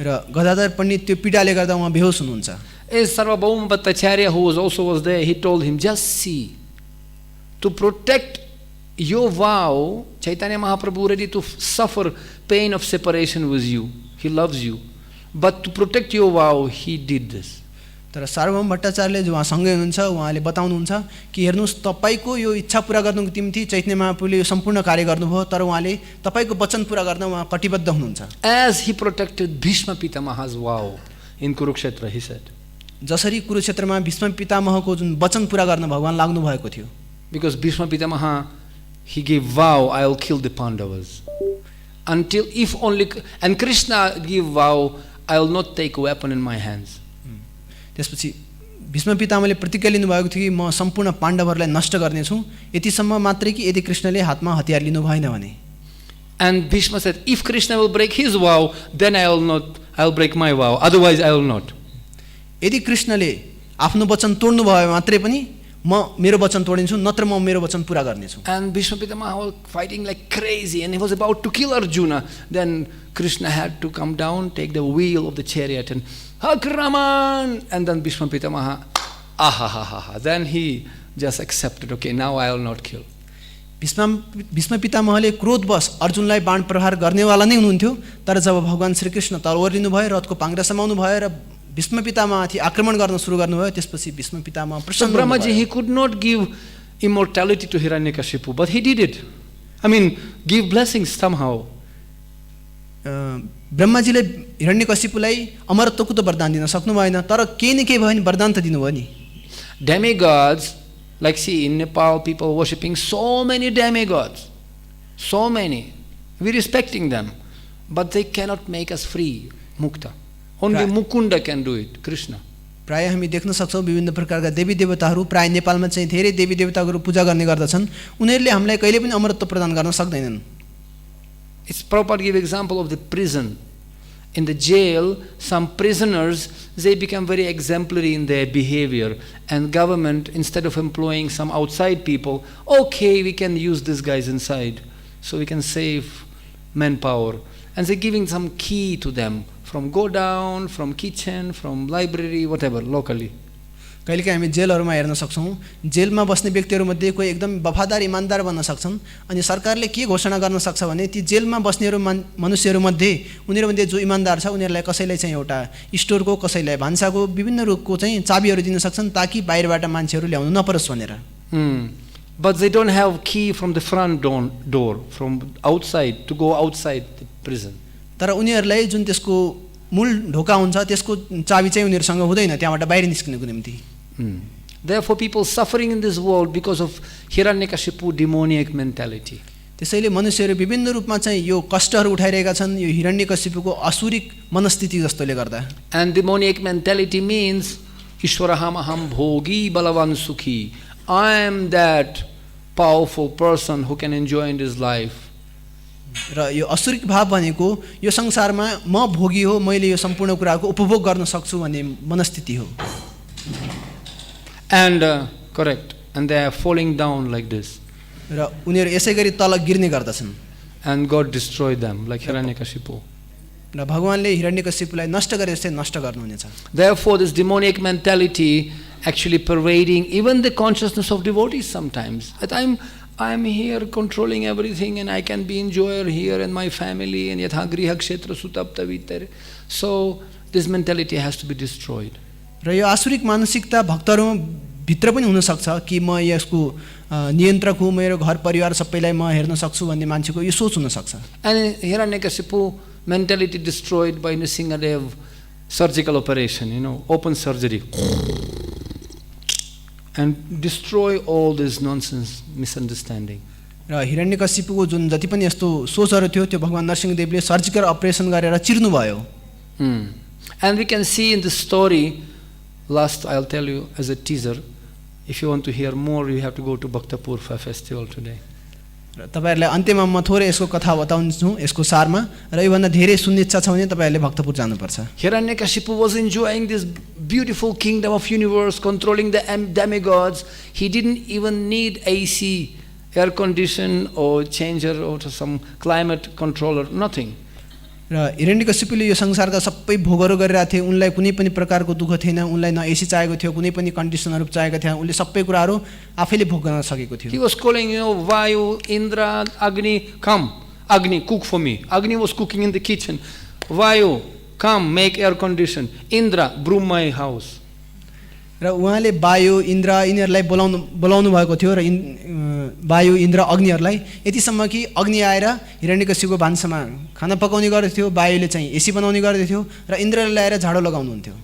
र गदाधर पण्डित त्यो पीडाले गर्दा उहाँ बेहोस हुनुहुन्छ। As Sarvabhauma Bhattacharya, who was there, he told him, just see, to protect your vow, Chaitanya Mahaprabhu ready to suffer pain of separation with you. He loves you. But to protect your vow, he did this. तर सार्वभौम भट्टाचार्यले जो उहाँसँगै हुनुहुन्छ उहाँले बताउनुहुन्छ कि हेर्नुस्, तपाईको यो इच्छा पूरा गर्नको निम्ति चैतन्य महाप्रभुले यो सम्पूर्ण कार्य गर्नुभयो, तर उहाँले तपाईको वचन पूरा गर्न उहाँ कटिबद्ध हुनुहुन्छ। As he protected Bhishma Pitamaha's vow in Kurukshetra, he said. जसरी कुरुक्षेत्रमा भीष्म पितामहको जुन वचन पूरा गर्न भगवान लाग्नु भएको थियो। Because Bhishma Pitamaha, he gave vow, I will kill the Pandavas. Until if only, and Krishna gave vow, I will not take a weapon in my hands. त्यसपछि भीष्म पितामहले प्रतिज्ञा लिनुभएको थियो कि म सम्पूर्ण पाण्डवहरूलाई नष्ट गर्नेछु, यतिसम्म मात्रै कि यदि कृष्णले हातमा हतियार लिनु भएन भने। And Bhishma said, if Krishna will break his vow, then I will break my vow, otherwise I will not. यदि कृष्णले आफ्नो वचन तोड्नु भयो मात्रै पनि म मेरो वचन तोडिन्छु, नत्र म मेरो वचन पूरा गर्नेछु। And Bhishma Pitamaha was fighting like crazy and he was about to kill Arjuna. Then Krishna had to come down, take the wheel of the chariot and Hakraman! And then Bhishma Pitamaha, then he just accepted, okay, now I will not kill. Bhishma पितामहले क्रोधवश अर्जुनलाई बाण प्रहार गर्नेवाला नै हुनुहुन्थ्यो, तर जब भगवान श्रीकृष्ण तलवार लिनुभयो, रथको पाङ्ग्रा समाउनु भयो र भीष्म पितामहमाथि आक्रमण गर्न सुरु गर्नुभयो, त्यसपछि भीष्म पितामह प्रसन्न हुनुभयो। Brahmaji, he could not give immortality to Hiranyakashipu, but he did it. I mean, give blessings somehow. ब्रह्माजीले हिरण्यकशिपुलाई अमरत्वको त वरदान दिन सक्नु भएन, तर केही न केही भयो नि वरदान त दिनुभयो नि। Demigods, like see in Nepal, people worshipping so many demigods, so many. We respecting them, but they cannot make us free, mukta. Only Mukunda can do it, Krishna. प्राय हामी देख्न सक्छौं विभिन्न प्रकारका देवी देवताहरू प्राय नेपालमा चाहिँ धेरै देवी देवताहरू पूजा गर्ने गर्दछन्, उनीहरूले हामीलाई कहिले पनि अमरत्व प्रदान गर्न सक्दैनन्। It's Prabhupada give example of the prison. In the jail, some prisoners, they become very exemplary in their behavior, and government, instead of employing some outside people, okay, we can use these guys inside, so we can save manpower. And they're giving some key to them, from go down, from kitchen, from library, whatever, locally. कहिलेकाहीँ हामी जेलहरुमा हेर्न सक्छौं, जेलमा बस्ने व्यक्तिहरुमध्ये कोही एकदम वफादार इमानदार बन्न सक्छन्, अनि सरकारले के घोषणा गर्न सक्छ भने ती जेलमा बस्नेहरु मनुष्यहरुमध्ये उनीहरुमध्ये जो इमानदार छ उनीहरुलाई कसैलाई चाहिँ एउटा स्टोरको, कसैलाई भान्साको, विभिन्न रुखको चाहिँ चाबीहरु दिन सक्छन् ताकि बाहिरबाट मान्छेहरु ल्याउन नपरोस् भनेर। But they don't have key from the front door, from outside, to go outside the prison. तर उनीहरूलाई जुन त्यसको मूल ढोका हुन्छ त्यसको चाबी चाहिँ उनीहरूसँग हुँदैन त्यहाँबाट बाहिर निस्किनुको निम्ति. Therefore, people suffering in this world because of Hiranyakashipu demoniac mentality. त्यसैले मनुष्यहरू विभिन्न रूपमा चाहिँ यो कष्टहरू उठाइरहेका छन् यो हिरण्यकशिपुको असुरिक मनस्थिति जस्तोले गर्दा. And demoniac mentality means Ishwaraham aham bhogi balavan sukhi. I am that powerful person who can enjoy in this life. र यो असुरिक भाव भनेको यो संसारमा म भोगी हो मैले यो सम्पूर्ण कुराको उपभोग गर्न सक्छु भन्ने मनस्थिति हो. And correct, and they are falling down like this. र उनीहरू यसै गरी तल गिर्ने गर्दछन्. And God destroyed them like Hiranyakashipu. र भगवानले हिरण्यकशिपुलाई नष्ट गरे जस्तै नष्ट गर्नुहुनेछ. Therefore, this demoniac mentality actually pervading even the consciousness of devotees sometimes. That I'm here controlling everything and I can be enjoyer here and my family and yatha griha kshetra sutapta vitar. So this mentality has to be destroyed. र यो आसुरिक मानसिकता भक्तहरूमा भित्र पनि हुन सक्छ कि म यसको नियन्त्रक हुँ मेरो घर परिवार सबैलाई म हेर्न सक्छु भन्ने मान्छेको यो सोच हुन सक्छ. And Hiranyakashipu mentality destroyed by Nrsimha surgical operation, open surgery. And destroy all this nonsense misunderstanding. र हिरण्यकशिपुको जुन जति पनि यस्तो सोचहरू थियो त्यो भगवान नरसिंहदेवले सर्जिकल अपरेसन गरेर चिर्नु भयो. And we can see in the story, last I'll tell you as a teaser, if you want to hear more you have to go to Bhaktapur for festival today. र तपाईहरुलाई अन्त्यमा म थोरै यसको कथा बताउँछु यसको सारमा र योभन्दा धेरै सुन्ने इच्छा छ भने तपाईहरुले भक्तपुर जानुपर्छ. Hiranyakashipu was enjoying this beautiful kingdom of universe, controlling the demigods. He didn't even need AC, air condition or changer or some climate controller, nothing. र हिरण्यकशिपुले यो संसारका सबै भोगहरू गरिरहेको थिए उनलाई कुनै पनि प्रकारको दुःख थिएन उनलाई न एसी चाहिएको थियो कुनै पनि कन्डिसनहरु चाहिएको थिएन उनले सबै कुराहरू आफैले भोग गर्न सकेको थियो. He was calling, Vayu, Indra, Agni, come. Agni, cook for me. Agni was cooking in the kitchen. Vayu, come, make air condition. Indra, broom my house. र उहाँले वायु इन्द्र यिनीहरूलाई बोलाउनु भएको थियो र वायु इन्द्र अग्निहरूलाई यतिसम्म कि अग्नि आएर हिरण्यकशिपुको भान्सामा खाना पकाउने गर्दथ्यो वायुले चाहिँ एसी बनाउने गर्दथ्यो र इन्द्रले ल्याएर झाडो लगाउनुहुन्थ्यो.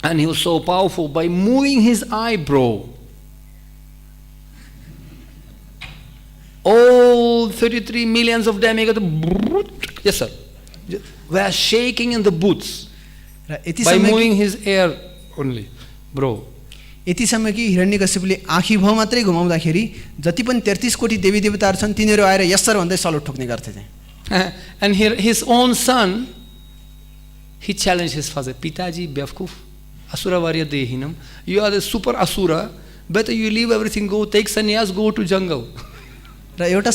And he was so powerful by moving his eyebrow. All 33 millions of demigods, yes sir, were shaking in the boots by moving his hair only, bro. यतिसम्म कि हिरण्यकशिपुले आँखी भाउ मात्रै घुमाउँदाखेरि जति पनि 33 कोटी देवी देवताहरू छन् तिनीहरू आएर यसर भन्दै सलुट ठोक्ने गर्थे चाहिँ. And here his own son, he challenged his father, Pitaji Bevkuf, Asura Varya Dehinam, you are the super Asura, better you leave everything, go take sannyas, go to jungle. र एउटा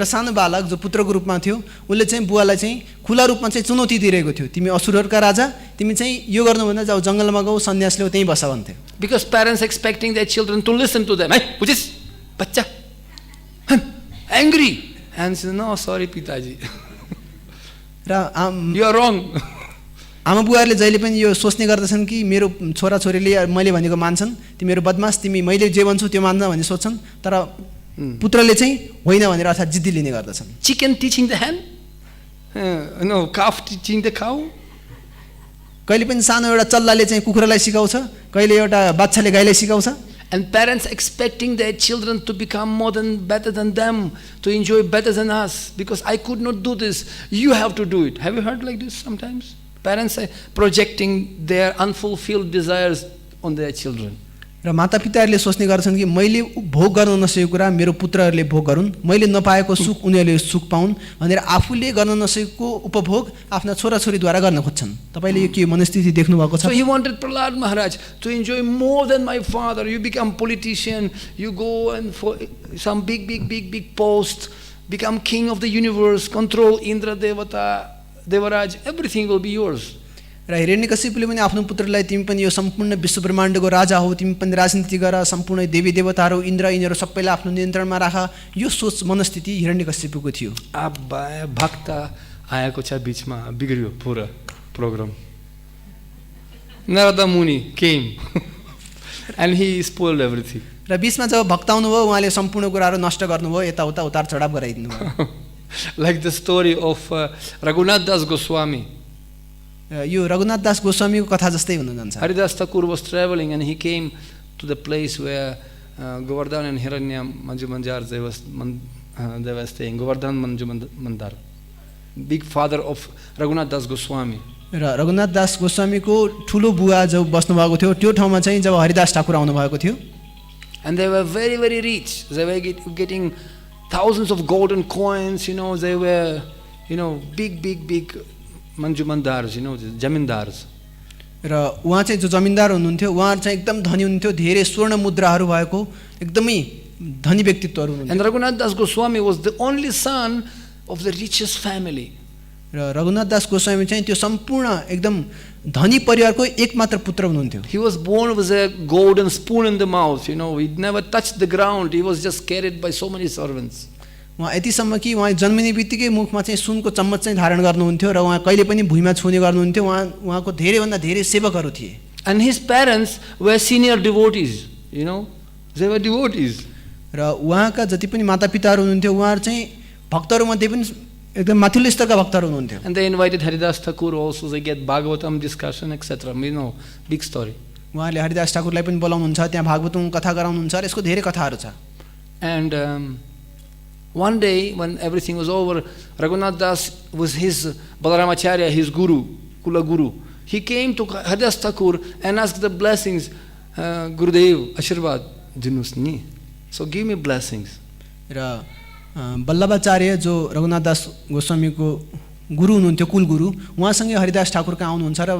सानो बालक जो पुत्रको रूपमा थियो उनले चाहिँ बुवालाई चाहिँ खुला रूपमा चाहिँ चुनौती दिइरहेको थियो तिमी असुरहरूका राजा तिमी चाहिँ यो गर्नु भन्दा जाऊ जंगलमा गऊ सन्यास लिऊ त्यही बस भन्थे. Because parents expecting their children to listen to them. Hey, who is bachcha? Angry. And says, no, sorry Pitaji. You are wrong. आमा बुवाहरूले जहिले पनि यो सोच्ने गर्दछन् कि मेरो छोरा छोरीले मैले भनेको मान्छन् तिमीहरू बदमास तिमी मैले जे भन्छु त्यो मान्छ भन्ने सोच्छन् तर पुत्रले चाहिँ होइन भनेर अर्थात् जिद्दी लिने गर्दछन्. Chicken teaching the hen? No, calf teaching the cow? कहिले पनि सानो एउटा चल्लाले चाहिँ कुखुरालाई सिकाउँछ कहिले एउटा बाच्छाले गाईलाई सिकाउँछ. And parents expecting their children to become better than them, to enjoy better than us, because I could not do this, you have to do it. Have you heard like this sometimes? Parents are projecting their unfulfilled desires on their children. र मातापिताहरूले सोच्ने गर्छन् कि मैले भोग गर्न नसकेको कुरा मेरो पुत्रहरूले भोग गरून् मैले नपाएको सुख उनीहरूले सुख पाउन् भनेर आफूले गर्न नसकेको उपभोग आफ्ना छोराछोरीद्वारा गर्न खोज्छन्. तपाईले यो के मनस्थिति देख्नु भएको छ? So he wanted Prahlad Maharaj to enjoy more than my father. You become politician, you go and for some big post, become king of the universe, control Indra Devata, Devaraj, everything will be yours. र हिरण्यकशिपुले पनि आफ्नो पुत्रलाई तिमी पनि यो सम्पूर्ण विश्व ब्रह्माण्डको राजा हो तिमी पनि राजनीति गर सम्पूर्ण देवी देवताहरू इन्द्र यिनीहरू सबैलाई आफ्नो नियन्त्रणमा राख यो सोच मनस्थिति हिरण्यकशिपुको थियो. अब भक्त आएको छ बीचमा बिग्रियो पुरा programme. Narada Muni came and he spoiled everything. र बिचमा जब भक्ताउनु भयो उहाँले सम्पूर्ण कुराहरू नष्ट गर्नुभयो, यताउता उतार चढाव गराइदिनु भयो। Like the story of Raghunath Das Goswami. यो रघुनाथ दास गोस्वामीको कथा जस्तै हुन जान्छ। Haridas Thakur was traveling and he came to the place where Govardhan and Hiranya Manjumandar they were staying. Govardhan Manjumandar, big father of Raghunath Das Goswami. र रघुनाथ दास गोस्वामीको ठुलो बुवा जब बस्नु भएको थियो त्यो ठाउँमा चाहिँ जब हरिदास ठाकुर आउनु भएको थियो, And they were very, very rich. They were getting thousands of golden coins, they were, big manjumandars, jamindars. र उहाँ चाहिँ जो जमिनदार हुनुहुन्थ्यो उहाँ चाहिँ एकदम धनी हुनुहुन्थ्यो, धेरै स्वर्ण मुद्राहरू भएको एकदमै धनी व्यक्तित्वहरू हुनुहुन्थ्यो। And Raghunath Das Goswami was the only son of the richest family. र रघुनाथ दास गोस्वामी चाहिँ त्यो सम्पूर्ण एकदम धनी परिवारको एकमात्र पुत्र हुनुहुन्थ्यो। He was born with a golden spoon in the mouth, he never touched the ground, he was just carried by so many servants. उहाँ यतिसम्म कि उहाँ जन्मिने बित्तिकै मुखमा चाहिँ सुनको चम्मच चाहिँ धारण गर्नुहुन्थ्यो र उहाँ कहिले पनि भुइँमा छुने गर्नुहुन्थ्यो। उहाँको धेरैभन्दा धेरै सेवकहरू थिए। And his parents were senior devotees, they were devotees. र उहाँका जति पनि मातापिताहरू हुनुहुन्थ्यो उहाँहरू चाहिँ भक्तहरू मध्ये पनि एकदम माथिल्लो स्तरका भक्तहरू हुनुहुन्थ्यो। And they invited Haridas Thakur also, they get Bhagavatam discussion, etc. Big story. उहाँले हरिदास ठाकुरलाई पनि बोलाउनुहुन्छ, त्यहाँ भागवतम कथा गराउनुहुन्छ र यसको धेरै कथाहरू छ। And one day when everything was over, Raghunath Das was his Balaramacharya, his guru, Kula Guru. He came to Haridas Thakur and asked the blessings, Gurudev, Ashirvad, Dinusni. So give me blessings. र बल्लभाचार्य जो रघुनाथ दास गोस्वामीको गुरु हुनुहुन्थ्यो, कुल गुरु, उहाँसँगै हरिदास ठाकुर कहाँ आउनुहुन्छ र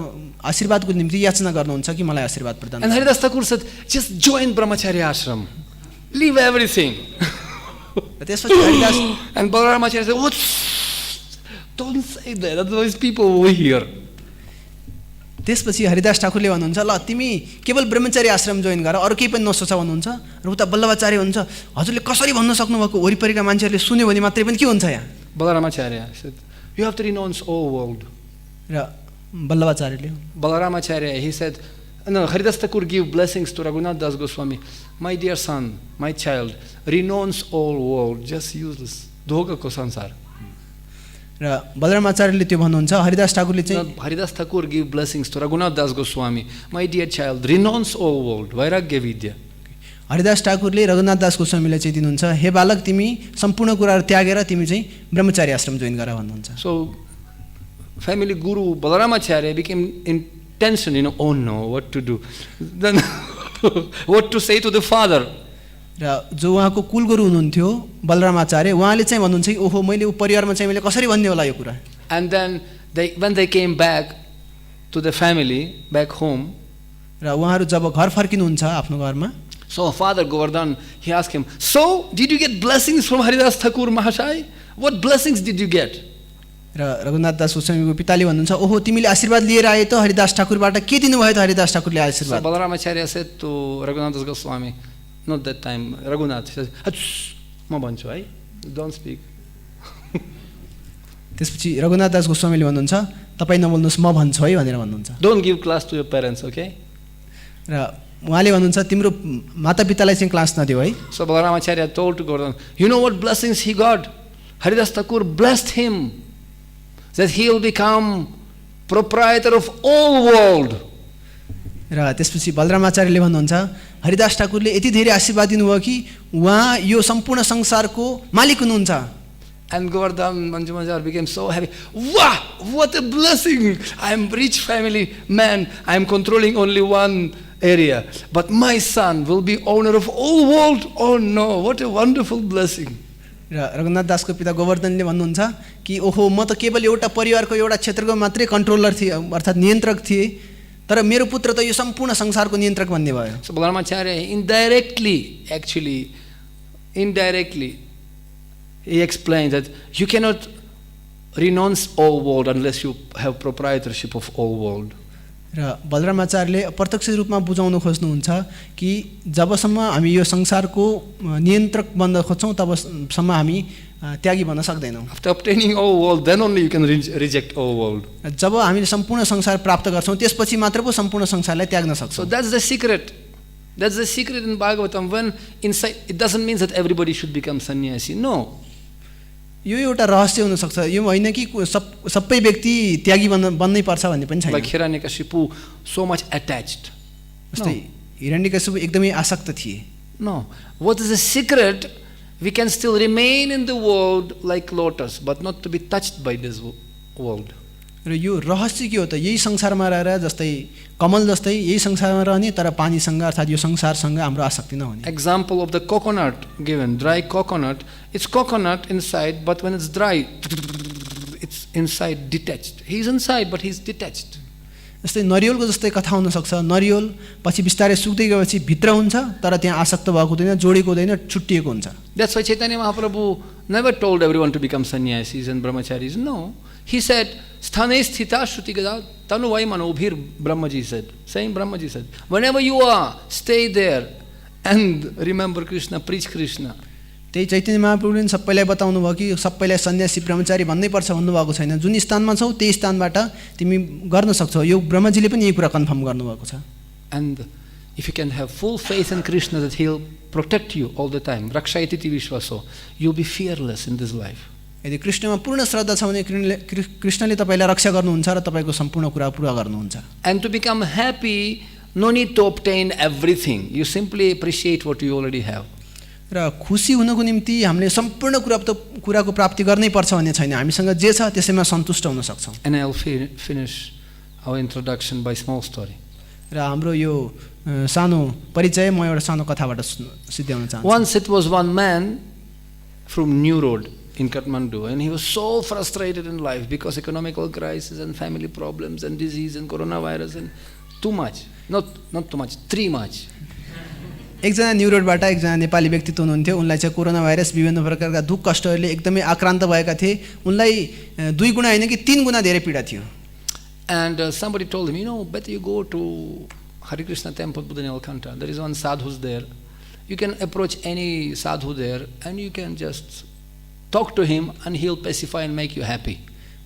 आशीर्वादको निम्ति याचना गर्नुहुन्छ कि मलाई आशीर्वाद प्रदान। And Haridas Thakur said, just join Brahmacharya ashram, leave everything. त्यसपछि Haridas And Balaramacharya said, what? Don't say that, otherwise people will hear. त्यसपछि हरिदास ठाकुरले भन्नुहुन्छ, ल तिमी केवल ब्रह्मचारी आश्रम जोइन गर, अरू केही पनि नसोच भन्नुहुन्छ। र उता बल्लभाचार्य हुन्छ, हजुरले कसरी भन्न सक्नुभएको, वरिपरिका मान्छेहरूले सुन्यो भने मात्रै पनि के हुन्छ यहाँ? Balaramacharya said, you have to renounce all world. र Balaramacharya, he said, no, Haridas Thakur give blessings to Raghunath Das Goswami. My dear son, my child, renounce all world, just useless. Dhoga ko sansar. र बलरामाचार्यले त्यो भन्नुहुन्छ, हरिदास ठाकुरले चाहिँ Haridas Thakur give blessings to Raghunath Das Goswami. My dear child, renounce all world, vairagya vidya. Haridas ठाकुरले Raghunath दास गोस्वामीलाई चाहिँ दिनुहुन्छ, हे बालक तिमी सम्पूर्ण कुराहरू त्यागेर तिमी चाहिँ ब्रह्मचारी आश्रम जोइन गर भन्नुहुन्छ। So family guru Balaramacharya became in tension, oh no, what to do? Then what to say to the father? र जो उहाँको कुल गुरु हुनुहुन्थ्यो बलरामाचार्य, उहाँले चाहिँ भन्नुहुन्छ कि ओहो मैले परिवारमा चाहिँ मैले कसरी भन्ने होला यो कुरा। And then when they came back to the family back home, र उहाँहरू जब घर फर्किनुहुन्छ आफ्नो घरमा, so father Govardhan, he asked him, so did you get blessings from Haridas Thakur Mahashai? What blessings did you get? र रघुनाथ दास गोस्वामीको पिताले भन्नुहुन्छ, ओहो तिमीले आशीर्वाद लिएर आए त हरिदास ठाकुरबाट, के दिनुभयो त हरिदास ठाकुरले आशीर्वाद? So Balaramacharya said to Raghunath Das Goswami, not that time, Raghunath, he says, ma bhanchu hai, don't speak. त्यसपछि रघुनाथ दास गोस्वामीले भन्नुहुन्छ, तपाई नबोल्नुस् म भन्छु है भनेर भन्नुहुन्छ। Don't give class to your parents, okay? र उहाँले भन्नुहुन्छ तिम्रो मातापितालाई चाहिँ क्लास नदिऊ है। So Balaramacharya told to Govardhan, you know what blessings he got? Haridas Thakur blessed him that he will become proprietor of all world. र त्यसपछि बलरामाचार्यले भन्नुहुन्छ, हरिदास ठाकुरले यति धेरै आशीर्वाद दिनुभयो कि उहाँ यो सम्पूर्ण संसारको मालिक हुनुहुन्छ। And Govardhan Manjumanjar became so happy. Wow, what a blessing! I am rich family man. I am controlling only one area, but my son will be owner of all world. Oh no, what a wonderful blessing! र रघुनाथ दासको पिता गोवर्धनले भन्नुहुन्छ कि ओहो म त केवल एउटा परिवारको एउटा क्षेत्रको मात्रै कन्ट्रोलर थिए, अर्थात् नियन्त्रक थिए, तर मेरो पुत्र त यो सम्पूर्ण संसारको नियन्त्रक बन्ने भयो। So Balaramacharya indirectly he explained that you cannot renounce all world unless you have proprietorship of all world. र बलरामाचार्यले प्रत्यक्ष रूपमा बुझाउन खोज्नुहुन्छ कि जबसम्म हामी यो संसारको नियन्त्रक बन्न खोज्छौँ तबसम्म हामी त्यागी बन्न सक्दैनौँ। After obtaining all world, then only you can reject all world. जब हामीले सम्पूर्ण संसार प्राप्त गर्छौँ त्यसपछि मात्र पो सम्पूर्ण संसारलाई त्याग्न सक्छौँ। So that's the secret. That's the secret in Bhagavatam. When inside, it doesn't mean that everybody should become sannyasi. No. यो एउटा रहस्य हुनसक्छ, यो होइन कि सबै व्यक्ति त्यागी बन्नै पर्छ भन्ने पनि छैन। Like Hiranyakashipu, so much attached. जस्तै हिरण्यकशिपु एकदमै आसक्त थिए। No. What is the secret? We can still remain in the world like lotus, but not to be touched by this world. र यो रहस्य के हो त? यही संसारमा रहेर जस्तै कमल जस्तै यही संसारमा रहने, तर पानीसँग अर्थात् यो संसारसँग हाम्रो आसक्ति नहुने। Example of the coconut given, dry coconut. It's coconut inside, but when it's dry, it's inside detached. He's inside, but he's detached. जस्तै नरिवलको जस्तै कथा हुन सक्छ। नरिवल पछि बिस्तारै सुक्दै गएपछि भित्र हुन्छ, तर त्यहाँ आसक्त भएको हुँदैन, जोडेको हुँदैन, छुट्टिएको हुन्छ। That's why Chaitanya Mahaprabhu never told everyone to become sannyasis and brahmacharis. No. He said, Sthane sthita shruti gada tanu vaimano ubhir, Brahmaji said. Same Brahmaji said. Whenever you are, stay there and remember Krishna, preach Krishna. त्यही चैतन्य महाप्रभुले सबैलाई बताउनु भयो कि सबैलाई सन्यासी ब्रह्मचारी भन्नै पर्छ भन्नुभएको छैन। जुन स्थानमा छौ त्यही स्थानबाट तिमी गर्न सक्छौ। यो ब्रह्मजीले पनि यही कुरा कन्फर्म गर्नुभएको छ। And if you can have full faith in Krishna that he'll protect you all the time, rakshayati vishwaso, you'll be fearless in this life. यदि कृष्णमा पूर्ण श्रद्धा छ भने कृष्णले तपाईलाई रक्षा गर्नुहुन्छ र तपाईको सम्पूर्ण कुरा पूरा गर्नुहुन्छ। And to become happy, no need to obtain everything. You simply appreciate what you already have. र खुसी हुनको निम्ति हामीले सम्पूर्ण कुराको प्राप्ति गर्नै पर्छ भन्ने छैन। हामीसँग जे छ त्यसैमा सन्तुष्ट हुन सक्छौं। And I'll finish our introduction by small story. र हाम्रो यो सानो परिचय म एउटा सानो कथाबाट सिद्ध्याउन चाहन्छु। Once it was one man from New Road in Kathmandu, and he was so frustrated in life because economical crisis and family problems and disease and coronavirus and too much. Not too much, three much. एकजना new रोडबाट एकजना नेपाली व्यक्तित्व हुनुहुन्थ्यो। उनलाई चाहिँ corona virus विभिन्न प्रकारका दुःख कष्टहरूले एकदमै आक्रान्त भएका थिए। उनलाई 2 गुणा हैन कि 3 गुणा धेरै पीडा थियो। And somebody told him, better you go to Hare Krishna temple, Buddha Nilkantha. There is one sadhu's there. You can approach any sadhu there and you can just talk to him and he'll pacify and make you happy.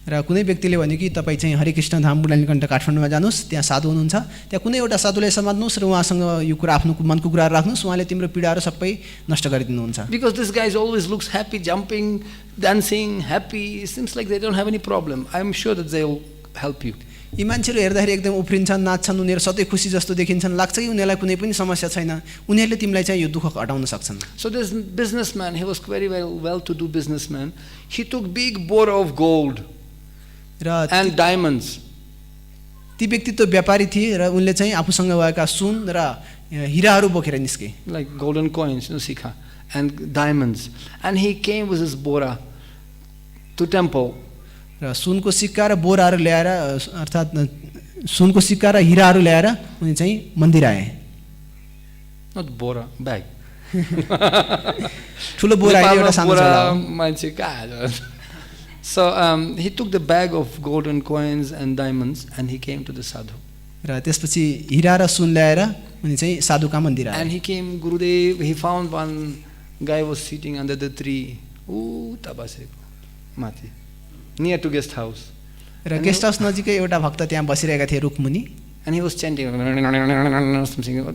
र कुनै व्यक्तिले भन्यो कि तपाईँ चाहिँ हरे कृष्ण धाम बुढा नीलकण्ठ काठमाडौँमा जानुहोस्, त्यहाँ साधु हुनुहुन्छ, त्यहाँ कुनै एउटा साधुलाई समात्नुहोस् र उहाँसँग यो कुरा आफ्नो मनको कुराहरू राख्नुहोस्, उहाँले तिम्रो पीडाहरू सबै नष्ट गरिदिनुहुन्छ। Because this guy always looks happy, jumping, dancing, happy. It seems like they don't have any problem. I'm sure that they'll help you. यी मान्छेहरू हेर्दाखेरि एकदम उफ्रिन्छन्, नाच्छन्, उनीहरू सधैँ खुसी जस्तो देखिन्छन्, लाग्छ कि उनीहरूलाई कुनै पनि समस्या छैन, उनीहरूले तिमीलाई चाहिँ यो दुःख हटाउन सक्छन्। So this businessman, he was very well-to-do businessman. He took big boar of gold and diamonds. ती व्यक्तित्व व्यापारी थिए र उनले चाहिँ आफूसँग भएका सुन र हिराहरू बोकेर निस्के। Like golden coins, sikha, and diamonds. And he came with his bora to temple. र सुनको सिक्का र बोराहरू ल्याएर अर्थात् सुनको सिक्का र हिराहरू ल्याएर उनी चाहिँ मन्दिर आए। Not bora, bag. ठुलो बोरा हैन, एउटा सानो झोला मान्छे कहाँ। So he took the bag of golden coins and diamonds and he came to the sadhu. र त्यसपछि हिरा र सुन ल्याएर उनी चाहिँ साधुका मन्दिर आए। And he came, Gurudev, he found one guy was sitting under the tree. Tabaseko, mati. Near to guest house. र guest house नजिकै एउटा भक्त त्यहाँ बसिरहेका थिए रुखमुनि। And he was chanting.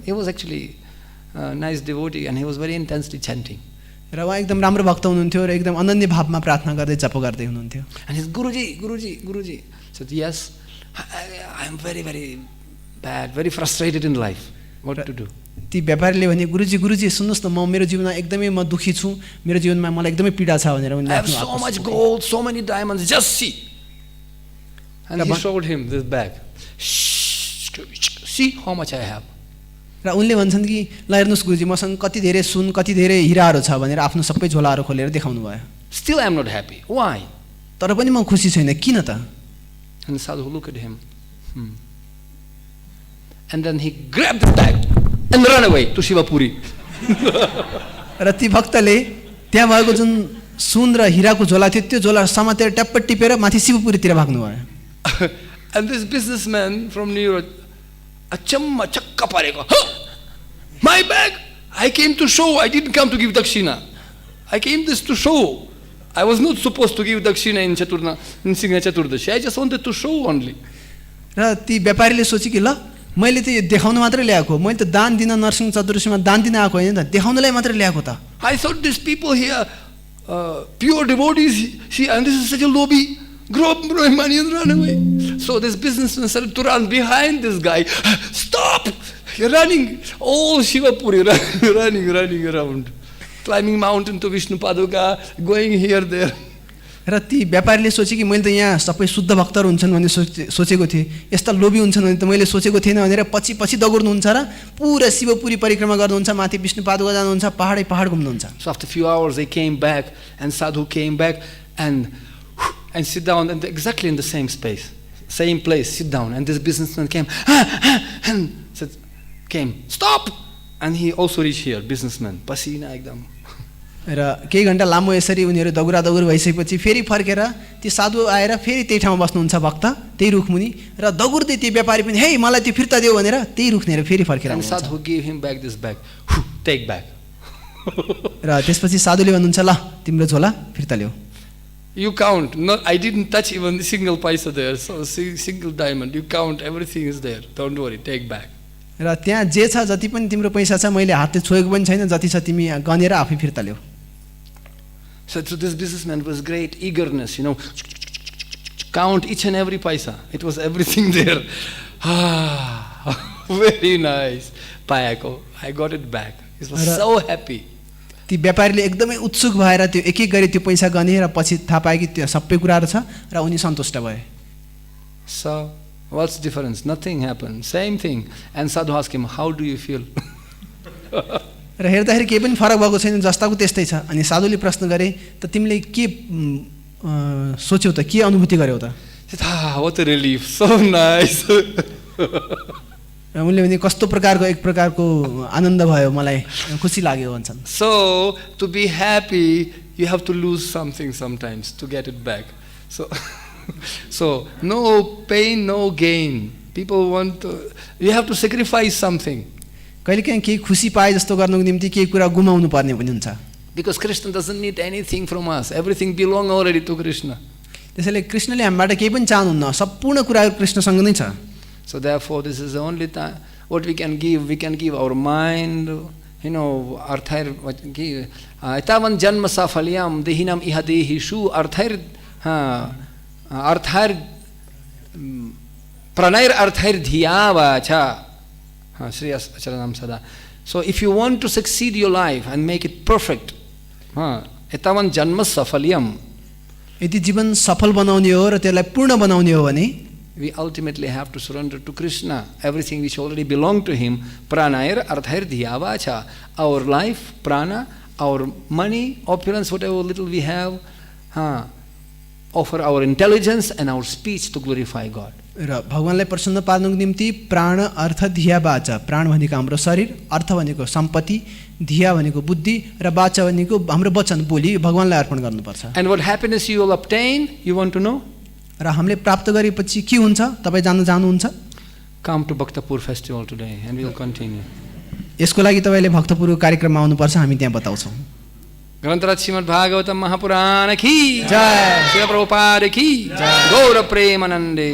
He was actually a nice devotee and he was very intensely chanting. र उहाँ एकदम राम्रो भक्त हुनुहुन्थ्यो र एकदम अनन्य भावमा प्रार्थना गर्दै जप गर्दै हुनुहुन्थ्यो। And he said, Guruji said, yes, I am very bad, very frustrated in life. What to do? ती व्यापारीले भने गुरुजी सुन्नुस् न, म मेरो जीवनमा एकदमै म दुखी छु, मेरो जीवनमा मलाई एकदमै पीडा छ भनेर उनले I have so much gold, so many diamonds, just see. And he showed him this bag. See how much I have. र उनले भन्छन् कि ल हेर्नुस् गुरुजी, मसँग कति धेरै सुन, कति धेरै हिराहरू छ भनेर आफ्नो सबै झोलाहरू खोलेर देखाउनु भयो। Still I am not happy. Why? तर पनि म खुसी छैन, किन त? And the sadhu looked at him. And then he grabbed the bag and ran away to Shivapuri. र ती भक्तले त्यहाँ भएको जुन सुन र हिराको झोला थियो त्यो झोला समातेर ट्याप्प टिपेर माथि शिवपुरीतिर भाग्नु भयो। And this businessman from New York, achamma chakka pareko. My bag! I came to show, I didn't come to give dakshina. I came this to show. I was not supposed to give dakshina in Nṛsiṁha Chaturdasi. I just wanted to show only. र ती व्यापारीले सोचे कि ल मैले त यो देखाउन मात्रै ल्याएको, मैले त दान दिन नरसिंह चतुर्दशीमा दान दिन आएको होइन त, देखाउनलाई मात्रै ल्याएको त। I thought these people here, pure devotees, and this is such a lobby, grab my money and run away. So this businessman started to run behind this guy. Stop! You're running. All Shivapuri running around. Climbing mountain to Vishnu Paduka, going here, there. र ती व्यापारीले सोचे कि मैले त यहाँ सबै शुद्ध भक्तहरू हुन्छन् भन्ने सोचेको थिएँ, यस्ता लोभी हुन्छन् भने त मैले सोचेको थिएन भनेर पछि पछि दगुर्नुहुन्छ र पुरा शिवपुरी परिक्रमा गर्नुहुन्छ, माथि विष्णु पादुका जानुहुन्छ, पहाडै पहाड घुम्नुहुन्छ। So after a few hours they came back, and sadhu came back and sit down and exactly in the same space, same place, sit down, and this businessman came and came, stop, and he also reached here, businessman, pasina ekdam. र केही घण्टा लामो यसरी उनीहरू दगुरा दगुर भइसकेपछि फेरि फर्केर ती साधु आएर फेरि त्यही ठाउँमा बस्नुहुन्छ भक्त, त्यही रुखमुनि, र दगुर्दै ती व्यापारी पनि हे मलाई त्यो फिर्ता देऊ भनेर त्यही रुखनेर फेरि फर्केर आउनुहुन्छ। Sadhu gave him back this bag, take back. र त्यसपछि साधुले भन्नुहुन्छ ल तिम्रो झोला फिर्ता ल्याऊ। You count. No, I didn't touch even a single paisa there, so single diamond. You count, everything is there. Don't worry, take back. र त्यहाँ जे छ जति पनि तिम्रो पैसा छ मैले हातले छोएको पनि छैन, जति छ तिमी गनेर आफै फिर्ता ल्याऊ। So to this businessman was great eagerness, count each and every paisa. It was everything there. Very nice. Payako, I got it back. He was so happy. ती व्यापारीले एकदमै उत्सुक भएर त्यो एक एक गरी त्यो पैसा गने र पछि थाहा पाए कि त्यो सबै कुराहरु छ र उनी सन्तुष्ट भए। So what's the difference? Nothing happened. Same thing. And sadhu asked him, how do you feel? र हेर्दाखेरि केही पनि फरक भएको छैन, जस्ताको त्यस्तै छ। अनि साधुले प्रश्न गरे त तिमीले के सोच्यौ त, के अनुभूति गर्यौ त? What a relief, so nice. र उनले भने कस्तो प्रकारको एक प्रकारको आनन्द भयो, मलाई खुसी लाग्यो भन्छन्। So to be happy you have to lose something sometimes to get it back. So no pain, no gain. People want to, you have to sacrifice something. कहिलेकाहीँ केही खुसी पाए जस्तो गर्नको निम्ति केही कुरा गुमाउनु पर्ने पनि हुन्छ। Because Krishna doesn't need anything from us. Everything belongs already to Krishna. त्यसैले कृष्णले हामीबाट केही पनि चाहनुहुन्न, सम्पूर्ण कुराहरू कृष्णसँग नै छ। So therefore this is the only time what we can give. We can give our mind, arthair etavan janma safalyam dehinam iha dehishu arthair pranair arthair dhiyava cha Shriyas acharanam sada. So if you want to succeed your life and make it perfect, etavan janma safalyam, यदि जीवन सफल बनाउने हो र त्यसलाई पूर्ण बनाउने हो भने we ultimately have to surrender to Krishna everything which already belong to him. Pranair arthair dhiyava cha, our life, prana, our money, opulence, whatever little we have, offer our intelligence and our speech to glorify God. र भगवानलाई प्रसन्न पार्नको निम्ति प्राण अर्थ धिया वाचा, प्राण भनेको हाम्रो शरीर, अर्थ भनेको सम्पत्ति, धिया भनेको बुद्धि र वाचा भनेको हाम्रो वचन बोली भगवानलाई अर्पण गर्नुपर्छ। And what happiness you will obtain, you want to know? र हामीले प्राप्त गरेपछि के हुन्छ तपाई जान्न चाहनुहुन्छ? Come to Bhaktapur festival today and we will continue. यसको लागि तपाईले भक्तपुरको कार्यक्रममा आउनुपर्छ, हामी त्यहाँ बताउँछौँ। ग्रन्थराज श्रीमद् भागवतम महापुराण की जय, श्री प्रभुपाद की जय, गौर प्रेमानंदे।